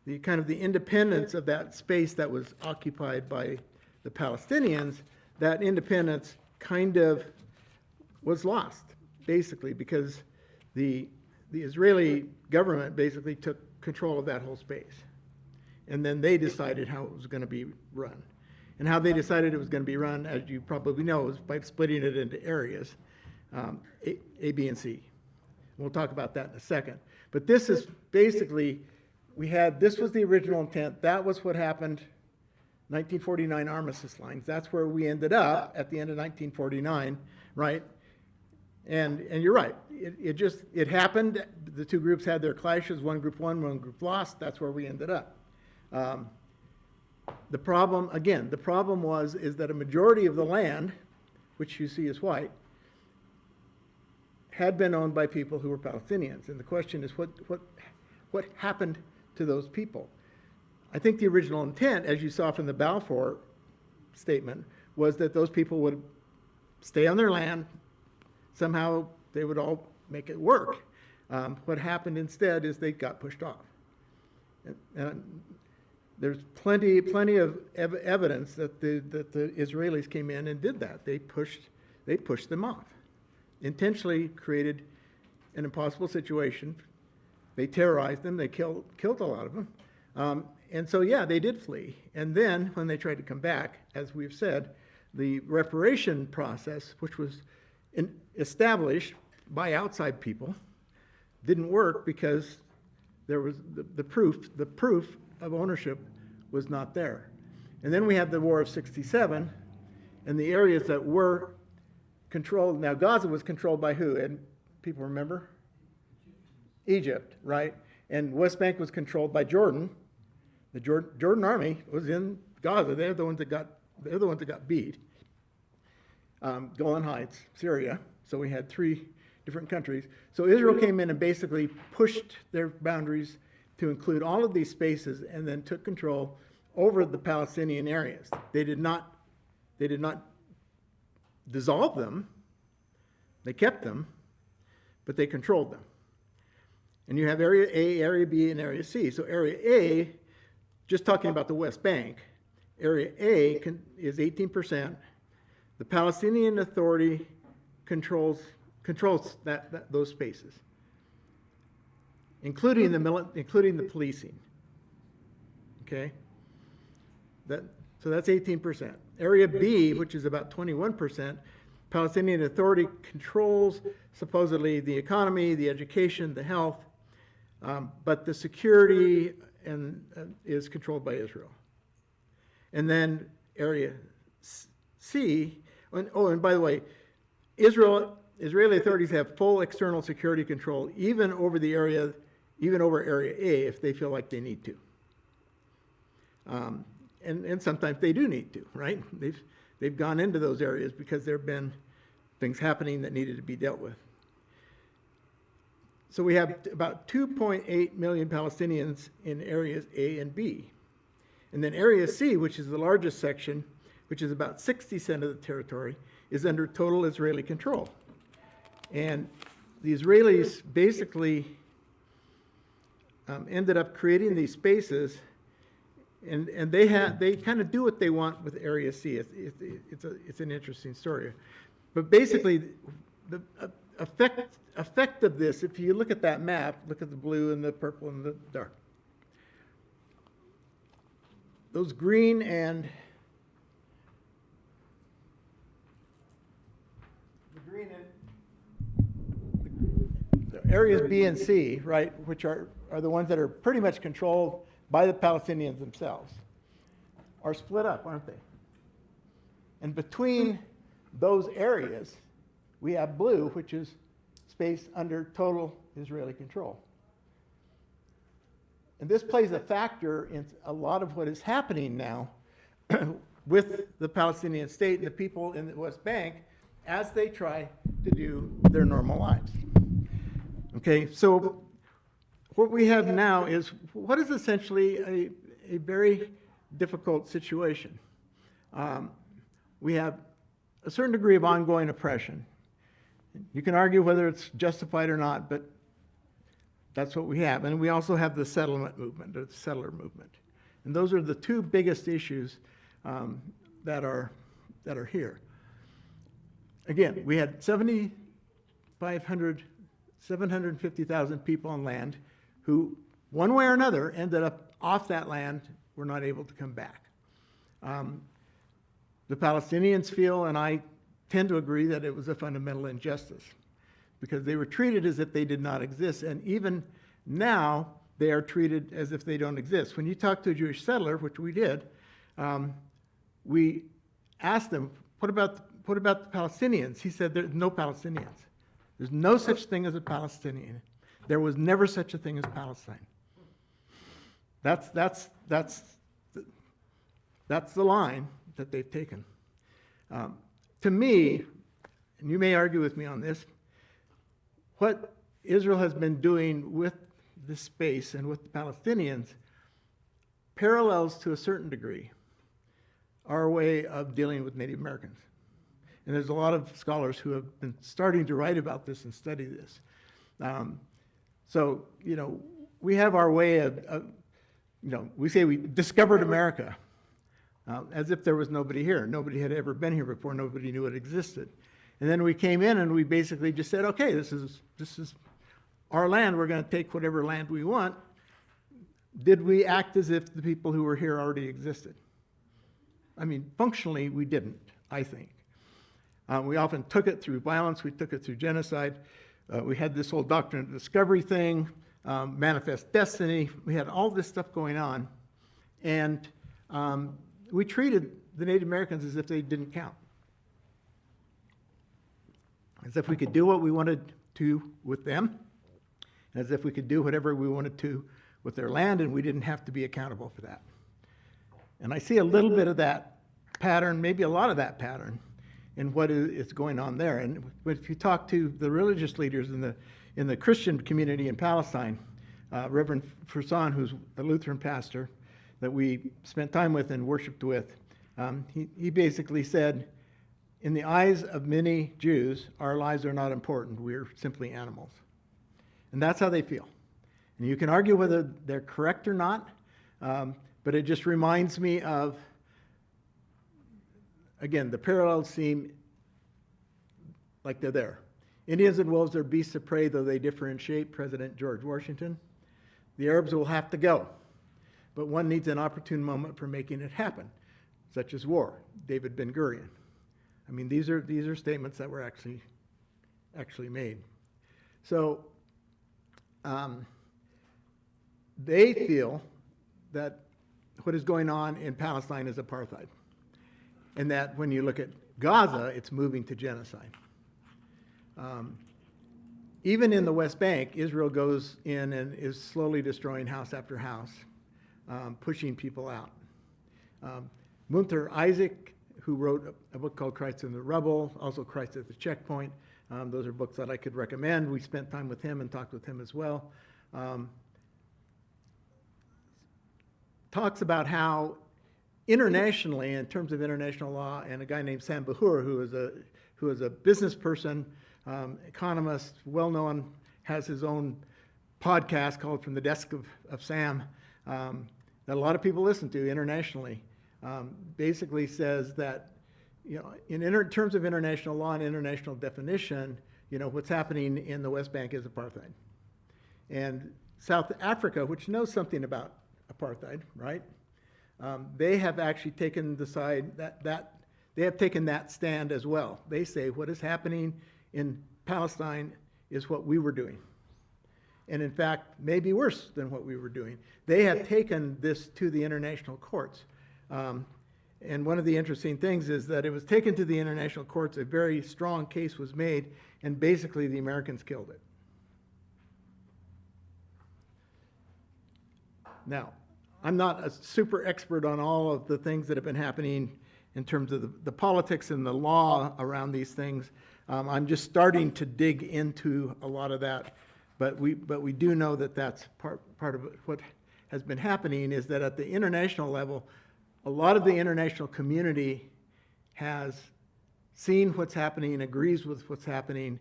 [SPEAKER 2] the independence of that space that was occupied by the Palestinians, that independence kind of was lost, basically, because the Israeli government basically took control of that whole space. And then they decided how it was going to be run. And how they decided it was going to be run, as you probably know, is by splitting it into areas, A, B, and C. We'll talk about that in a second. But this is basically, this was the original intent. That was what happened 1949 armistice lines. That's where we ended up at the end of 1949, right? And you're right. It happened. The two groups had their clashes. One group won, one group lost. That's where we ended up. The problem is that a majority of the land, which you see as white, had been owned by people who were Palestinians. And the question is, what happened to those people? I think the original intent, as you saw from the Balfour statement, was that those people would stay on their land. Somehow they would all make it work. What happened instead is they got pushed off. And there's plenty of evidence that the Israelis came in and did that. They pushed them off. Intentionally created an impossible situation. They terrorized them. They killed a lot of them. And so, yeah, they did flee. And then when they tried to come back, as we've said, the reparation process, which was established by outside people, didn't work because there was the proof of ownership was not there. And then we have the War of 67, and the areas that were controlled. Now, Gaza was controlled by who? And people remember? Egypt, right? And West Bank was controlled by Jordan. The Jordan army was in Gaza. They're the ones that got beat. Golan Heights, Syria. So we had three different countries. So Israel came in and basically pushed their boundaries to include all of these spaces, and then took control over the Palestinian areas. They did not dissolve them. They kept them, but they controlled them. And you have Area A, Area B, and Area C. So Area A, just talking about the West Bank, Area A is 18%. The Palestinian Authority controls those spaces, including the policing. Okay, so that's 18%. Area B, which is about 21%, Palestinian Authority controls supposedly the economy, the education, the health, but the security is controlled by Israel. And then Area C, and by the way, Israeli authorities have full external security control even over Area A if they feel like they need to. And sometimes they do need to, right? They've gone into those areas because there have been things happening that needed to be dealt with. So we have about 2.8 million Palestinians in areas A and B. And then Area C, which is the largest section, which is about 60% of the territory, is under total Israeli control. And the Israelis basically ended up creating these spaces, and they kind of do what they want with Area C. It's an interesting story. But basically, the effect of this, if you look at that map, look at the blue and the purple and the dark. Those green and the areas B and C, right, which are the ones that are pretty much controlled by the Palestinians themselves, are split up, aren't they? And between those areas, we have blue, which is space under total Israeli control. And this plays a factor in a lot of what is happening now with the Palestinian state and the people in the West Bank as they try to do their normal lives. Okay, so what we have now is what is essentially a very difficult situation. We have a certain degree of ongoing oppression. You can argue whether it's justified or not, but that's what we have. And we also have the settlement movement, or the settler movement. And those are the two biggest issues that are here. Again, we had 750,000 people on land who, one way or another, ended up off that land, were not able to come back. The Palestinians feel, and I tend to agree, that it was a fundamental injustice because they were treated as if they did not exist, and even now they are treated as if they don't exist. When you talk to a Jewish settler, which we did, we asked him, what about the Palestinians? He said, there's no Palestinians. There's no such thing as a Palestinian. There was never such a thing as Palestine. That's the line that they've taken. To me, and you may argue with me on this, what Israel has been doing with this space and with the Palestinians parallels to a certain degree our way of dealing with Native Americans. And there's a lot of scholars who have been starting to write about this and study this. So, we have our way of we say we discovered America, as if there was nobody here. Nobody had ever been here before. Nobody knew it existed. And then we came in and we basically just said, okay, this is our land. We're going to take whatever land we want. Did we act as if the people who were here already existed? I mean, functionally, we didn't, I think. We often took it through violence. We took it through genocide. We had this whole doctrine of discovery thing, manifest destiny. We had all this stuff going on. And we treated the Native Americans as if they didn't count. As if we could do what we wanted to with them, as if we could do whatever we wanted to with their land, and we didn't have to be accountable for that. And I see a little bit of that pattern, maybe a lot of that pattern, in what is going on there. And if you talk to the religious leaders in the Christian community in Palestine, Reverend Fursan, who's a Lutheran pastor that we spent time with and worshiped with, he basically said, in the eyes of many Jews, our lives are not important. We're simply animals. And that's how they feel. And you can argue whether they're correct or not, but it just reminds me of, again, the parallels seem like they're there. Indians and wolves are beasts of prey, though they differ in shape, President George Washington. The Arabs will have to go, but one needs an opportune moment for making it happen, such as war, David Ben-Gurion. I mean, these are statements that were actually made. So they feel that what is going on in Palestine is apartheid, and that when you look at Gaza, it's moving to genocide. Even in the West Bank, Israel goes in and is slowly destroying house after house, pushing people out. Munther Isaac, who wrote a book called Christ in the Rubble, also Christ at the Checkpoint. Those are books that I could recommend. We spent time with him and talked with him as well. Talks about how internationally, in terms of international law, and a guy named Sam Bahur, who is a business person, economist, well-known, has his own podcast called From the Desk of Sam, that a lot of people listen to internationally. Basically says that, in terms of international law and international definition, what's happening in the West Bank is apartheid. And South Africa, which knows something about apartheid, right? They have actually taken the side that they have taken that stand as well. They say what is happening in Palestine is what we were doing. And in fact, maybe worse than what we were doing. They have taken this to the international courts. And one of the interesting things is that it was taken to the international courts, a very strong case was made, and basically the Americans killed it. Now, I'm not a super expert on all of the things that have been happening in terms of the politics and the law around these things. I'm just starting to dig into a lot of that, but we do know that that's part of what has been happening, is that at the international level, a lot of the international community has seen what's happening, agrees with what's happening.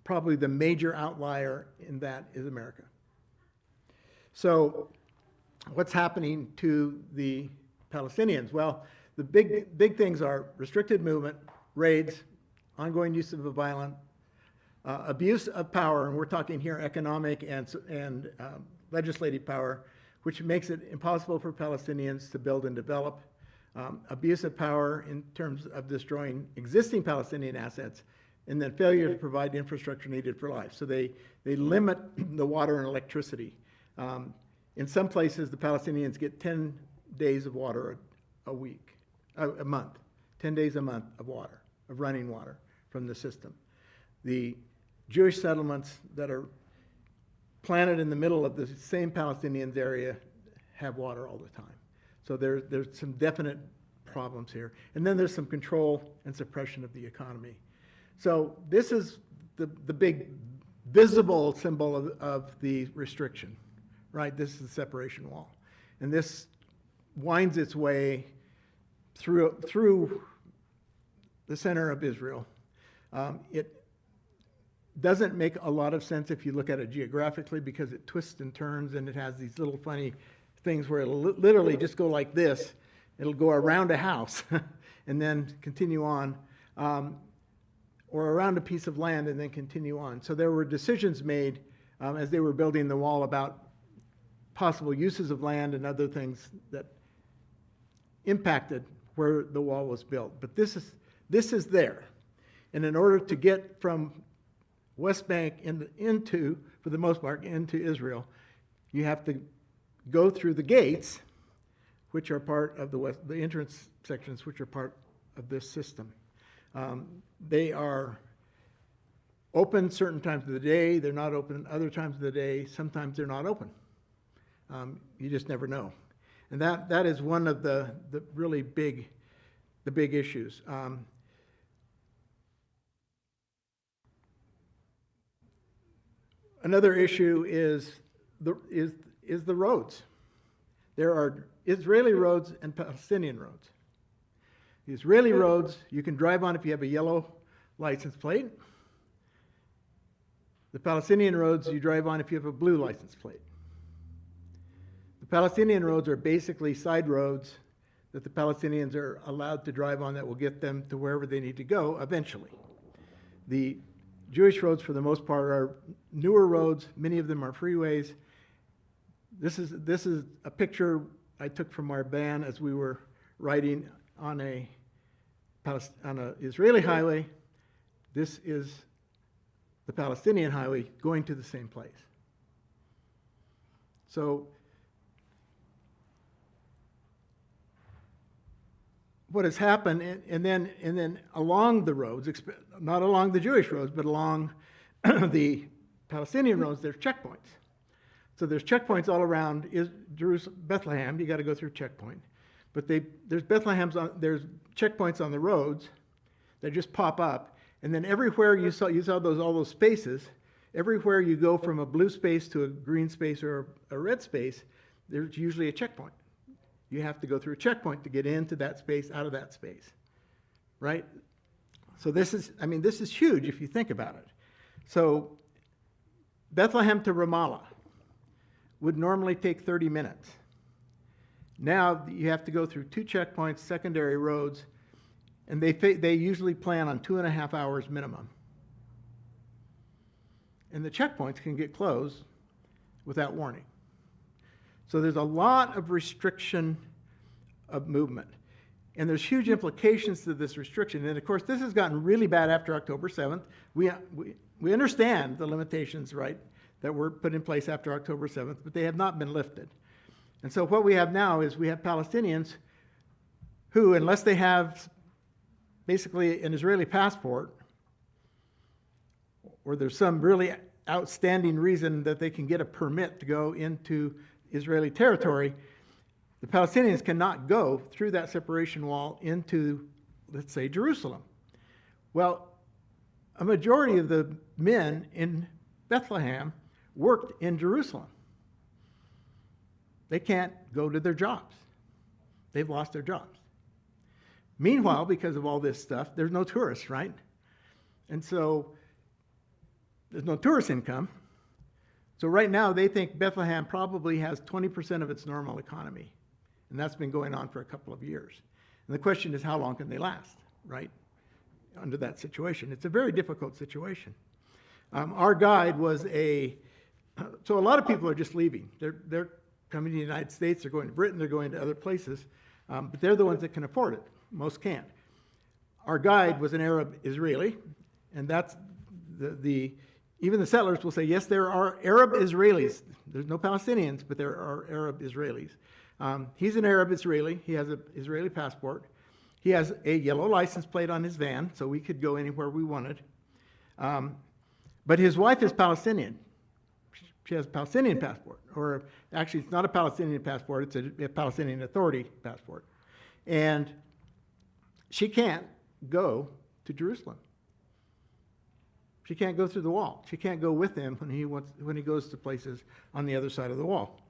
[SPEAKER 2] Probably the major outlier in that is America. So what's happening to the Palestinians? Well, the big things are restricted movement, raids, ongoing use of violence, abuse of power, and we're talking here economic and legislative power, which makes it impossible for Palestinians to build and develop, abuse of power in terms of destroying existing Palestinian assets, and then failure to provide infrastructure needed for life. So they limit the water and electricity. In some places, the Palestinians get 10 days of water a month, 10 days a month of water, of running water from the system. The Jewish settlements that are planted in the middle of the same Palestinians area have water all the time. So there's some definite problems here. And then there's some control and suppression of the economy. So this is the big visible symbol of the restriction, right? This is the separation wall. And this winds its way through the center of Israel. It doesn't make a lot of sense if you look at it geographically because it twists and turns and it has these little funny things where it'll literally just go like this. It'll go around a house and then continue on, or around a piece of land and then continue on. So there were decisions made as they were building the wall about possible uses of land and other things that impacted where the wall was built. But this is there. And in order to get from West Bank into, for the most part, into Israel, you have to go through the gates, which are part of the entrance sections, which are part of this system. They are open certain times of the day. They're not open other times of the day. Sometimes they're not open. You just never know. And that is one of the really big issues. Another issue is the roads. There are Israeli roads and Palestinian roads. The Israeli roads you can drive on if you have a yellow license plate. The Palestinian roads you drive on if you have a blue license plate. The Palestinian roads are basically side roads that the Palestinians are allowed to drive on that will get them to wherever they need to go eventually. The Jewish roads, for the most part, are newer roads. Many of them are freeways. This is a picture I took from our van as we were riding on a Israeli highway. This is the Palestinian highway going to the same place. So what has happened, and then along the roads, not along the Jewish roads, but along the Palestinian roads, there's checkpoints. So there's checkpoints all around Jerusalem, Bethlehem. You got to go through a checkpoint, but there's there's checkpoints on the roads that just pop up, and then everywhere you saw all those spaces. Everywhere you go from a blue space to a green space or a red space, there's usually a checkpoint. You have to go through a checkpoint to get into that space, out of that space, right? So this is huge if you think about it. So Bethlehem to Ramallah would normally take 30 minutes. Now you have to go through 2 checkpoints, secondary roads, and they usually plan on 2.5 hours minimum. And the checkpoints can get closed without warning. So there's a lot of restriction of movement. And there's huge implications to this restriction. And of course, this has gotten really bad after October 7th. We understand the limitations, right, that were put in place after October 7th, but they have not been lifted. And so what we have now is we have Palestinians who, unless they have basically an Israeli passport, or there's some really outstanding reason that they can get a permit to go into Israeli territory, the Palestinians cannot go through that separation wall into, let's say, Jerusalem. Well, a majority of the men in Bethlehem worked in Jerusalem. They can't go to their jobs. They've lost their jobs. Meanwhile, because of all this stuff, there's no tourists, right? And so there's no tourist income. So right now, they think Bethlehem probably has 20% of its normal economy. And that's been going on for a couple of years. And the question is, how long can they last, right, under that situation? It's a very difficult situation. Our guide was so a lot of people are just leaving. They're coming to the United States, they're going to Britain, they're going to other places, but they're the ones that can afford it. Most can't. Our guide was an Arab Israeli, and that's even the settlers will say, yes, there are Arab Israelis. There's no Palestinians, but there are Arab Israelis. He's an Arab Israeli. He has an Israeli passport. He has a yellow license plate on his van, so we could go anywhere we wanted. But his wife is Palestinian. She has a Palestinian passport, or actually it's not a Palestinian passport, it's a Palestinian Authority passport. And she can't go to Jerusalem. She can't go through the wall. She can't go with him when he goes to places on the other side of the wall.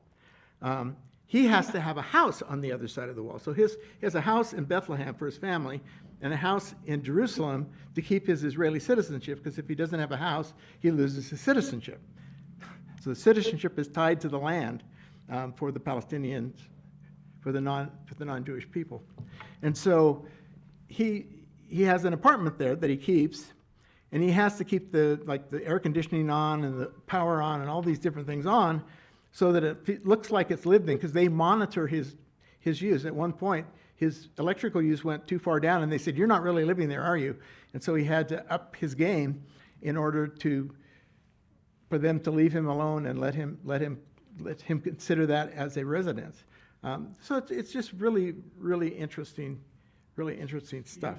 [SPEAKER 2] He has to have a house on the other side of the wall. So he has a house in Bethlehem for his family and a house in Jerusalem to keep his Israeli citizenship, because if he doesn't have a house, he loses his citizenship. So the citizenship is tied to the land for the Palestinians, for the non-Jewish people. And so he has an apartment there that he keeps, and he has to keep the air conditioning on and the power on and all these different things on so that it looks like it's lived in, because they monitor his use. At one point, his electrical use went too far down, and they said, "You're not really living there, are you?" And so he had to up his game in order for them to leave him alone and let him consider that as a residence. So it's just really, really interesting stuff.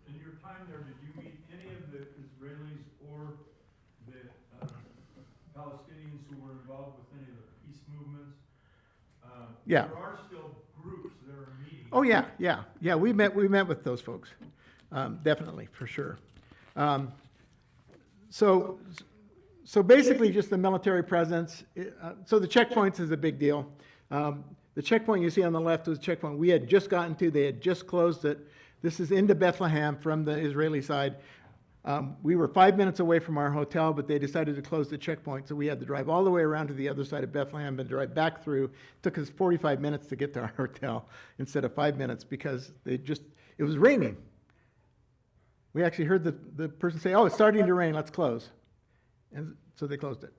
[SPEAKER 3] In your time there, did you meet any of the Israelis or the Palestinians who were involved with any of the peace movements?
[SPEAKER 2] Yeah.
[SPEAKER 3] There are still groups that are meeting.
[SPEAKER 2] Oh yeah. We met with those folks, definitely, for sure. So basically, just the military presence. So the checkpoints is a big deal. The checkpoint you see on the left was a checkpoint we had just gotten to. They had just closed it. This is into Bethlehem from the Israeli side. We were 5 minutes away from our hotel, but they decided to close the checkpoint, so we had to drive all the way around to the other side of Bethlehem and drive back through. It took us 45 minutes to get to our hotel instead of 5 minutes because it was raining. We actually heard the person say, "Oh, it's starting to rain, let's close." And so they closed it.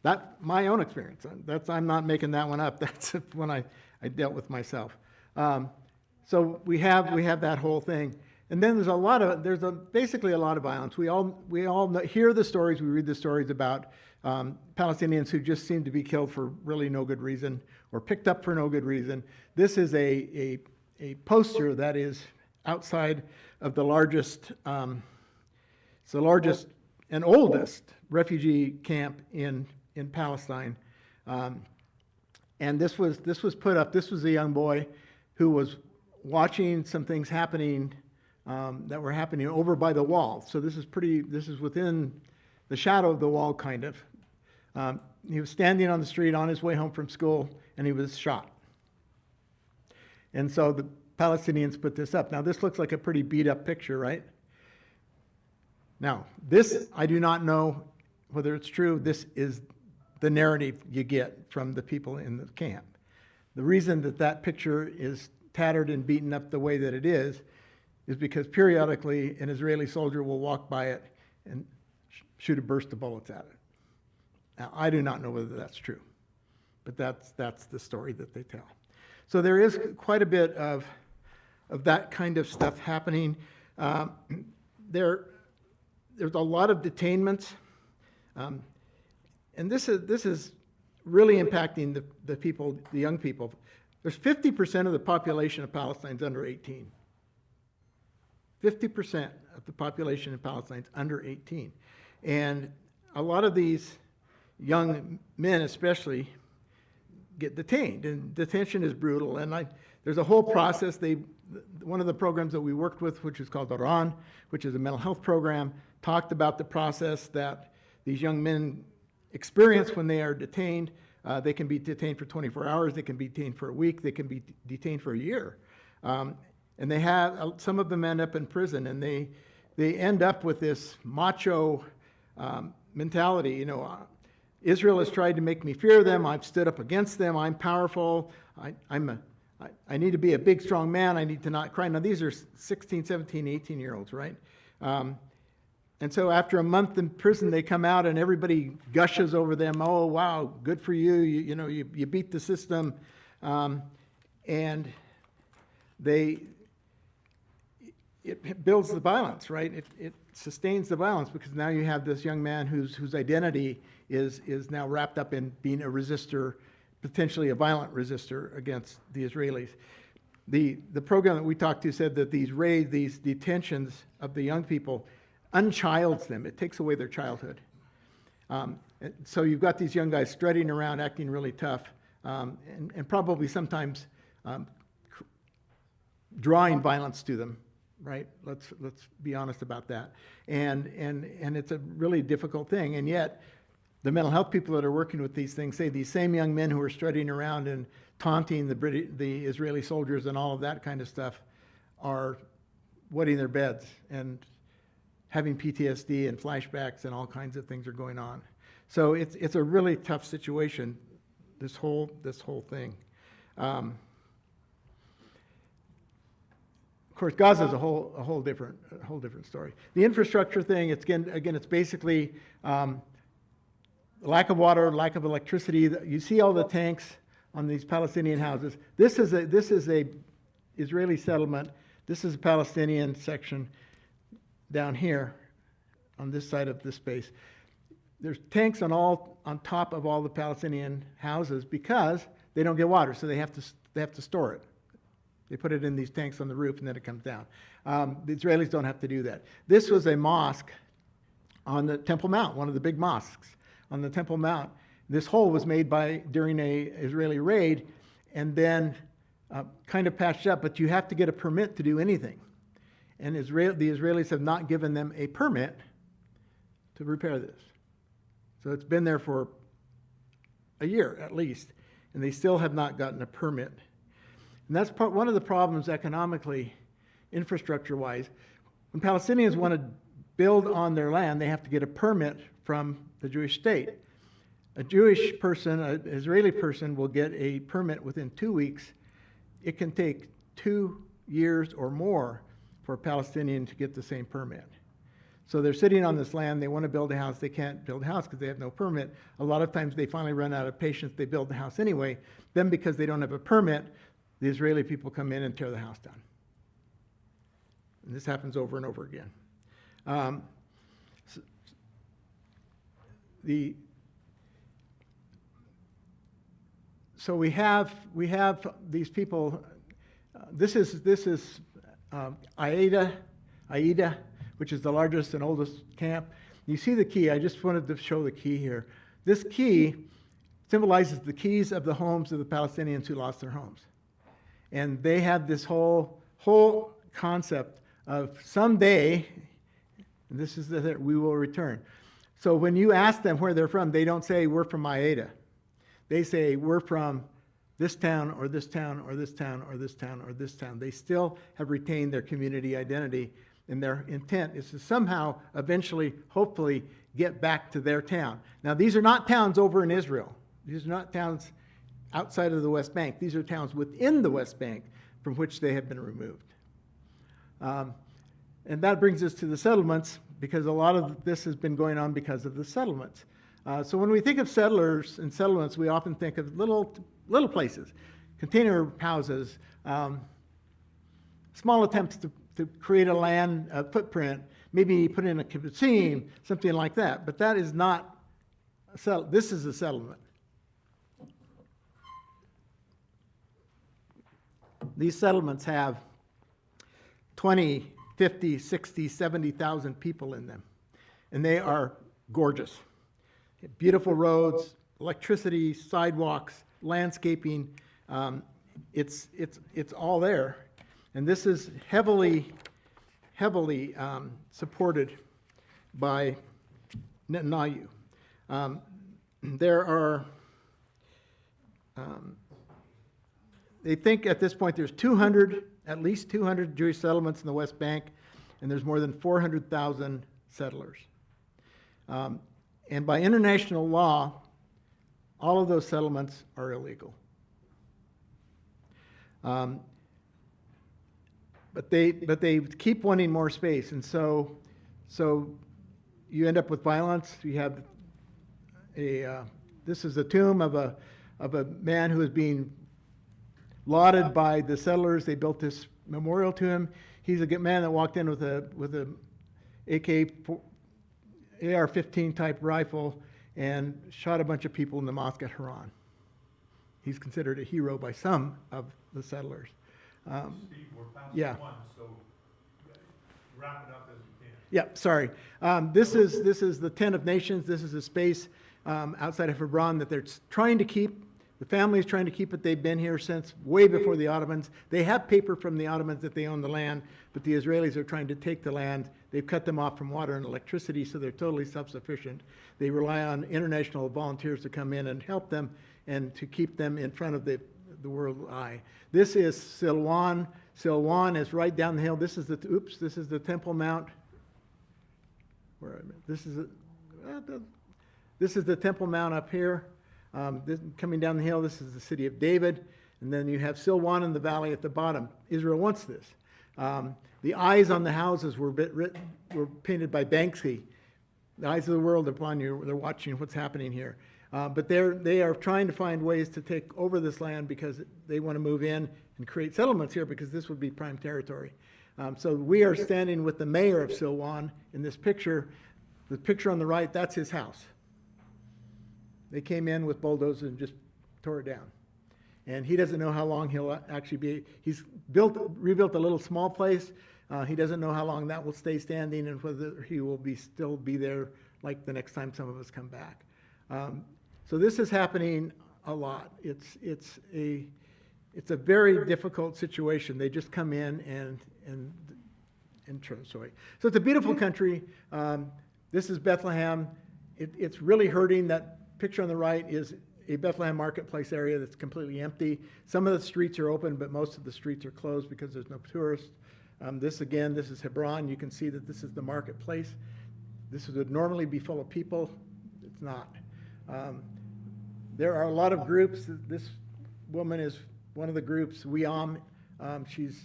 [SPEAKER 2] That's my own experience. I'm not making that one up. That's when I dealt with myself. So we have that whole thing. And then there's basically a lot of violence. We all hear the stories, we read the stories about Palestinians who just seem to be killed for really no good reason or picked up for no good reason. This is a poster that is outside of the largest, it's the largest and oldest refugee camp in Palestine. And this was put up. This was a young boy who was watching some things happening that were happening over by the wall. So this is within the shadow of the wall, kind of. He was standing on the street on his way home from school, and he was shot. And so the Palestinians put this up. Now, this looks like a pretty beat-up picture, right? Now, this, I do not know whether it's true. This is the narrative you get from the people in the camp. The reason that picture is tattered and beaten up the way that it is because periodically an Israeli soldier will walk by it and shoot a burst of bullets at it. Now, I do not know whether that's true, but that's the story that they tell. So there is quite a bit of that kind of stuff happening. There's a lot of detainments, and this is really impacting the people, the young people. There's 50% of the population of Palestine is under 18. 50% of the population in Palestine is under 18. And a lot of these young men especially get detained, and detention is brutal. And there's a whole process. One of the programs that we worked with, which is called Oran, which is a mental health program, talked about the process that these young men experience when they are detained. They can be detained for 24 hours, they can be detained for a week, they can be detained for a year. And they have, some of them end up in prison, and they end up with this macho mentality. You know, Israel has tried to make me fear them, I've stood up against them, I'm powerful, I need to be a big, strong man, I need to not cry. Now, these are 16, 17, 18-year-olds, right? And so after a month in prison, they come out and everybody gushes over them. Oh, wow, good for you. You beat the system. And it builds the violence, right? It sustains the violence because now you have this young man whose identity is now wrapped up in being a resistor, potentially a violent resistor against the Israelis. The program that we talked to said that these raids, these detentions of the young people, unchilds them. It takes away their childhood. And so you've got these young guys strutting around, acting really tough, and probably sometimes drawing violence to them, right? Let's be honest about that. And it's a really difficult thing. And yet, the mental health people that are working with these things say these same young men who are strutting around and taunting the Israeli soldiers and all of that kind of stuff are wetting their beds and having PTSD and flashbacks and all kinds of things are going on. So it's a really tough situation, this whole thing. Of course, Gaza is a whole different story. The infrastructure thing, it's basically lack of water, lack of electricity. You see all the tanks on these Palestinian houses. This is a Israeli settlement. This is a Palestinian section down here on this side of this space. There's tanks on top of all the Palestinian houses because they don't get water, so they have to store it. They put it in these tanks on the roof and then it comes down. The Israelis don't have to do that. This was a mosque on the Temple Mount, one of the big mosques on the Temple Mount. This hole was made during a Israeli raid and then kind of patched up, but you have to get a permit to do anything. And the Israelis have not given them a permit to repair this. So it's been there for a year at least, and they still have not gotten a permit. And that's one of the problems economically, infrastructure-wise. When Palestinians want to build on their land, they have to get a permit from the Jewish state. A Jewish person, an Israeli person, will get a permit within 2 weeks. It can take 2 years or more for a Palestinian to get the same permit. So they're sitting on this land, they want to build a house, they can't build a house because they have no permit. A lot of times they finally run out of patience, they build the house anyway. Then because they don't have a permit, the Israeli people come in and tear the house down. And this happens over and over again. So we have these people. This is Aida, which is the largest and oldest camp. You see the key. I just wanted to show the key here. This key symbolizes the keys of the homes of the Palestinians who lost their homes. And they have this whole concept of someday, and this is we will return. So when you ask them where they're from, they don't say we're from Aida. They say we're from this town or this town or this town or this town or this town. They still have retained their community identity, and their intent is to somehow, eventually, hopefully, get back to their town. Now, these are not towns over in Israel. These are not towns outside of the West Bank. These are towns within the West Bank from which they have been removed. And that brings us to the settlements, because a lot of this has been going on because of the settlements. So when we think of settlers and settlements, we often think of little places, container houses, small attempts to create a land footprint, maybe put in a kibbutzim, something like that. But that is not a settlement. This is a settlement. These settlements have 20, 50, 60, 70,000 people in them. And they are gorgeous. Beautiful roads, electricity, sidewalks, landscaping. It's all there. And this is heavily supported by Netanyahu. There are, they think at this point there's at least 200 Jewish settlements in the West Bank, and there's more than 400,000 settlers. And by international law, all of those settlements are illegal. But they keep wanting more space, and so you end up with violence. You have this is a tomb of a man who is being lauded by the settlers. They built this memorial to him. He's a man that walked in with a AR-15 type rifle and shot a bunch of people in the mosque at Haran. He's considered a hero by some of the settlers.
[SPEAKER 3] Steve, we're past
[SPEAKER 2] yeah.
[SPEAKER 3] one, so wrap it up as you can.
[SPEAKER 2] Yeah, sorry. This is the Tent of Nations. This is a space outside of Hebron that they're trying to keep. The family is trying to keep it. They've been here since way before the Ottomans. They have paper from the Ottomans that they own the land, but the Israelis are trying to take the land. They've cut them off from water and electricity, so they're totally self-sufficient. They rely on international volunteers to come in and help them and to keep them in front of the world eye. This is Silwan. Silwan is right down the hill. This is the Temple Mount. This is the Temple Mount up here. Coming down the hill, this is the city of David. And then you have Silwan in the valley at the bottom. Israel wants this. The eyes on the houses were painted by Banksy. The eyes of the world are upon you. They're watching what's happening here. But they are trying to find ways to take over this land because they want to move in and create settlements here because this would be prime territory. So we are standing with the mayor of Silwan in this picture. The picture on the right, that's his house. They came in with bulldozers and just tore it down. And he doesn't know how long he'll actually be. He's rebuilt a little small place. He doesn't know how long that will stay standing and whether he will still be there like the next time some of us come back. So this is happening a lot. It's a very difficult situation. They just come in and destroy. So it's a beautiful country. This is Bethlehem. It's really hurting. That picture on the right is a Bethlehem marketplace area that's completely empty. Some of the streets are open, but most of the streets are closed because there's no tourists. This is Hebron. You can see that this is the marketplace. This would normally be full of people. It's not. There are a lot of groups. This woman is one of the groups, WEOM. She's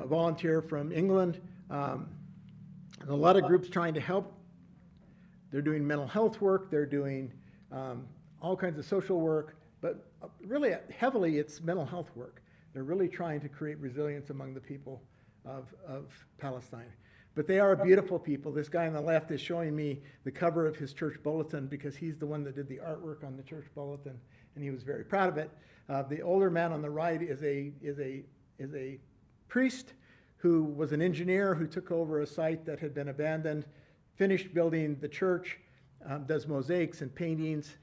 [SPEAKER 2] a volunteer from England. And a lot of groups trying to help. They're doing mental health work. They're doing all kinds of social work, but really heavily it's mental health work. They're really trying to create resilience among the people of Palestine. But they are a beautiful people. This guy on the left is showing me the cover of his church bulletin because he's the one that did the artwork on the church bulletin, and he was very proud of it. The older man on the right is a priest who was an engineer who took over a site that had been abandoned, finished building the church, does mosaics and paintings.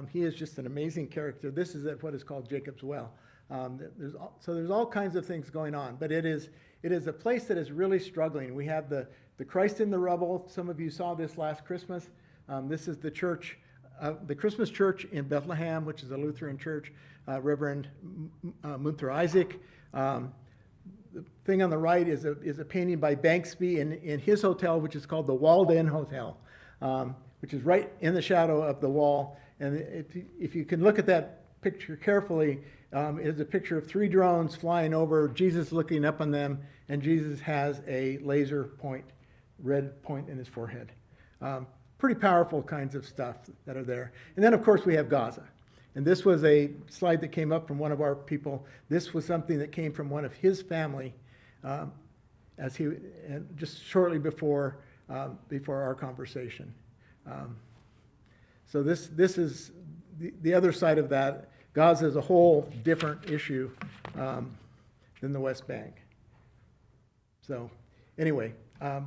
[SPEAKER 2] He is just an amazing character. This is at what is called Jacob's Well. There's all kinds of things going on, but it is a place that is really struggling. We have the Christ in the rubble. Some of you saw this last Christmas. This is the church, the Christmas church in Bethlehem, which is a Lutheran church. Reverend Munther Isaac. The thing on the right is a painting by Banksy in his hotel, which is called the Walled In Hotel, which is right in the shadow of the wall. And if you can look at that picture carefully, it is a picture of 3 drones flying over, Jesus looking up on them, and Jesus has a laser red point in his forehead. Pretty powerful kinds of stuff that are there. And then, of course, we have Gaza. And this was a slide that came up from one of our people. This was something that came from one of his family just shortly before our conversation. So this is the other side of that. Gaza is a whole different issue than the West Bank. So anyway, I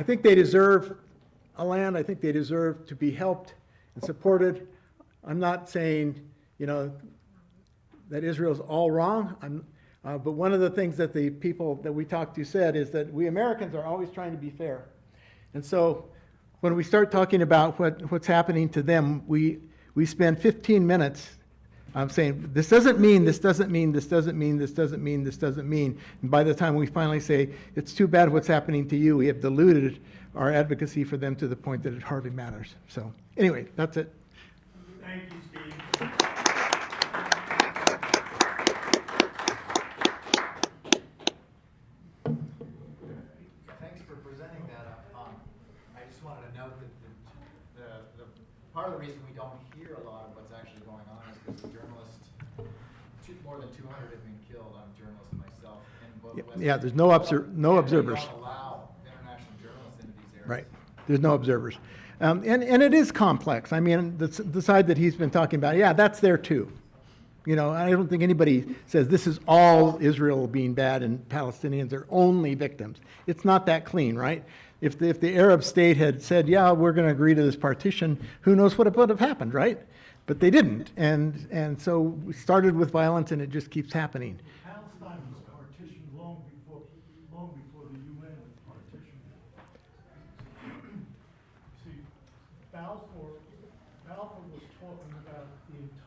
[SPEAKER 2] think they deserve a land. I think they deserve to be helped and supported. I'm not saying, that Israel's all wrong. But one of the things that the people that we talked to said is that we Americans are always trying to be fair. And so when we start talking about what's happening to them, we spend 15 minutes saying, this doesn't mean, this doesn't mean, this doesn't mean, this doesn't mean, this doesn't mean. And by the time we finally say, it's too bad what's happening to you, we have diluted our advocacy for them to the point that it hardly matters. So anyway, that's it.
[SPEAKER 3] Thank you, Steve.
[SPEAKER 6] Thanks for presenting that. I just wanted to note that the part of the reason we don't hear a lot of what's actually going on is because the journalists, more than 200 have been killed. I'm a journalist myself. In both West
[SPEAKER 2] Yeah, there's no observers.
[SPEAKER 6] They don't allow international journalists into these areas.
[SPEAKER 2] Right. There's no observers. And it is complex. I mean, the side that he's been talking about, yeah, that's there too. You know, I don't think anybody says this is all Israel being bad and Palestinians are only victims. It's not that clean, right? If the Arab state had said, yeah, we're going to agree to this partition, who knows what would have happened, right? But they didn't. And so we started with violence and it just keeps happening.
[SPEAKER 5] Palestine was partitioned long before the UN partitioned it. See, Balfour was talking about the entire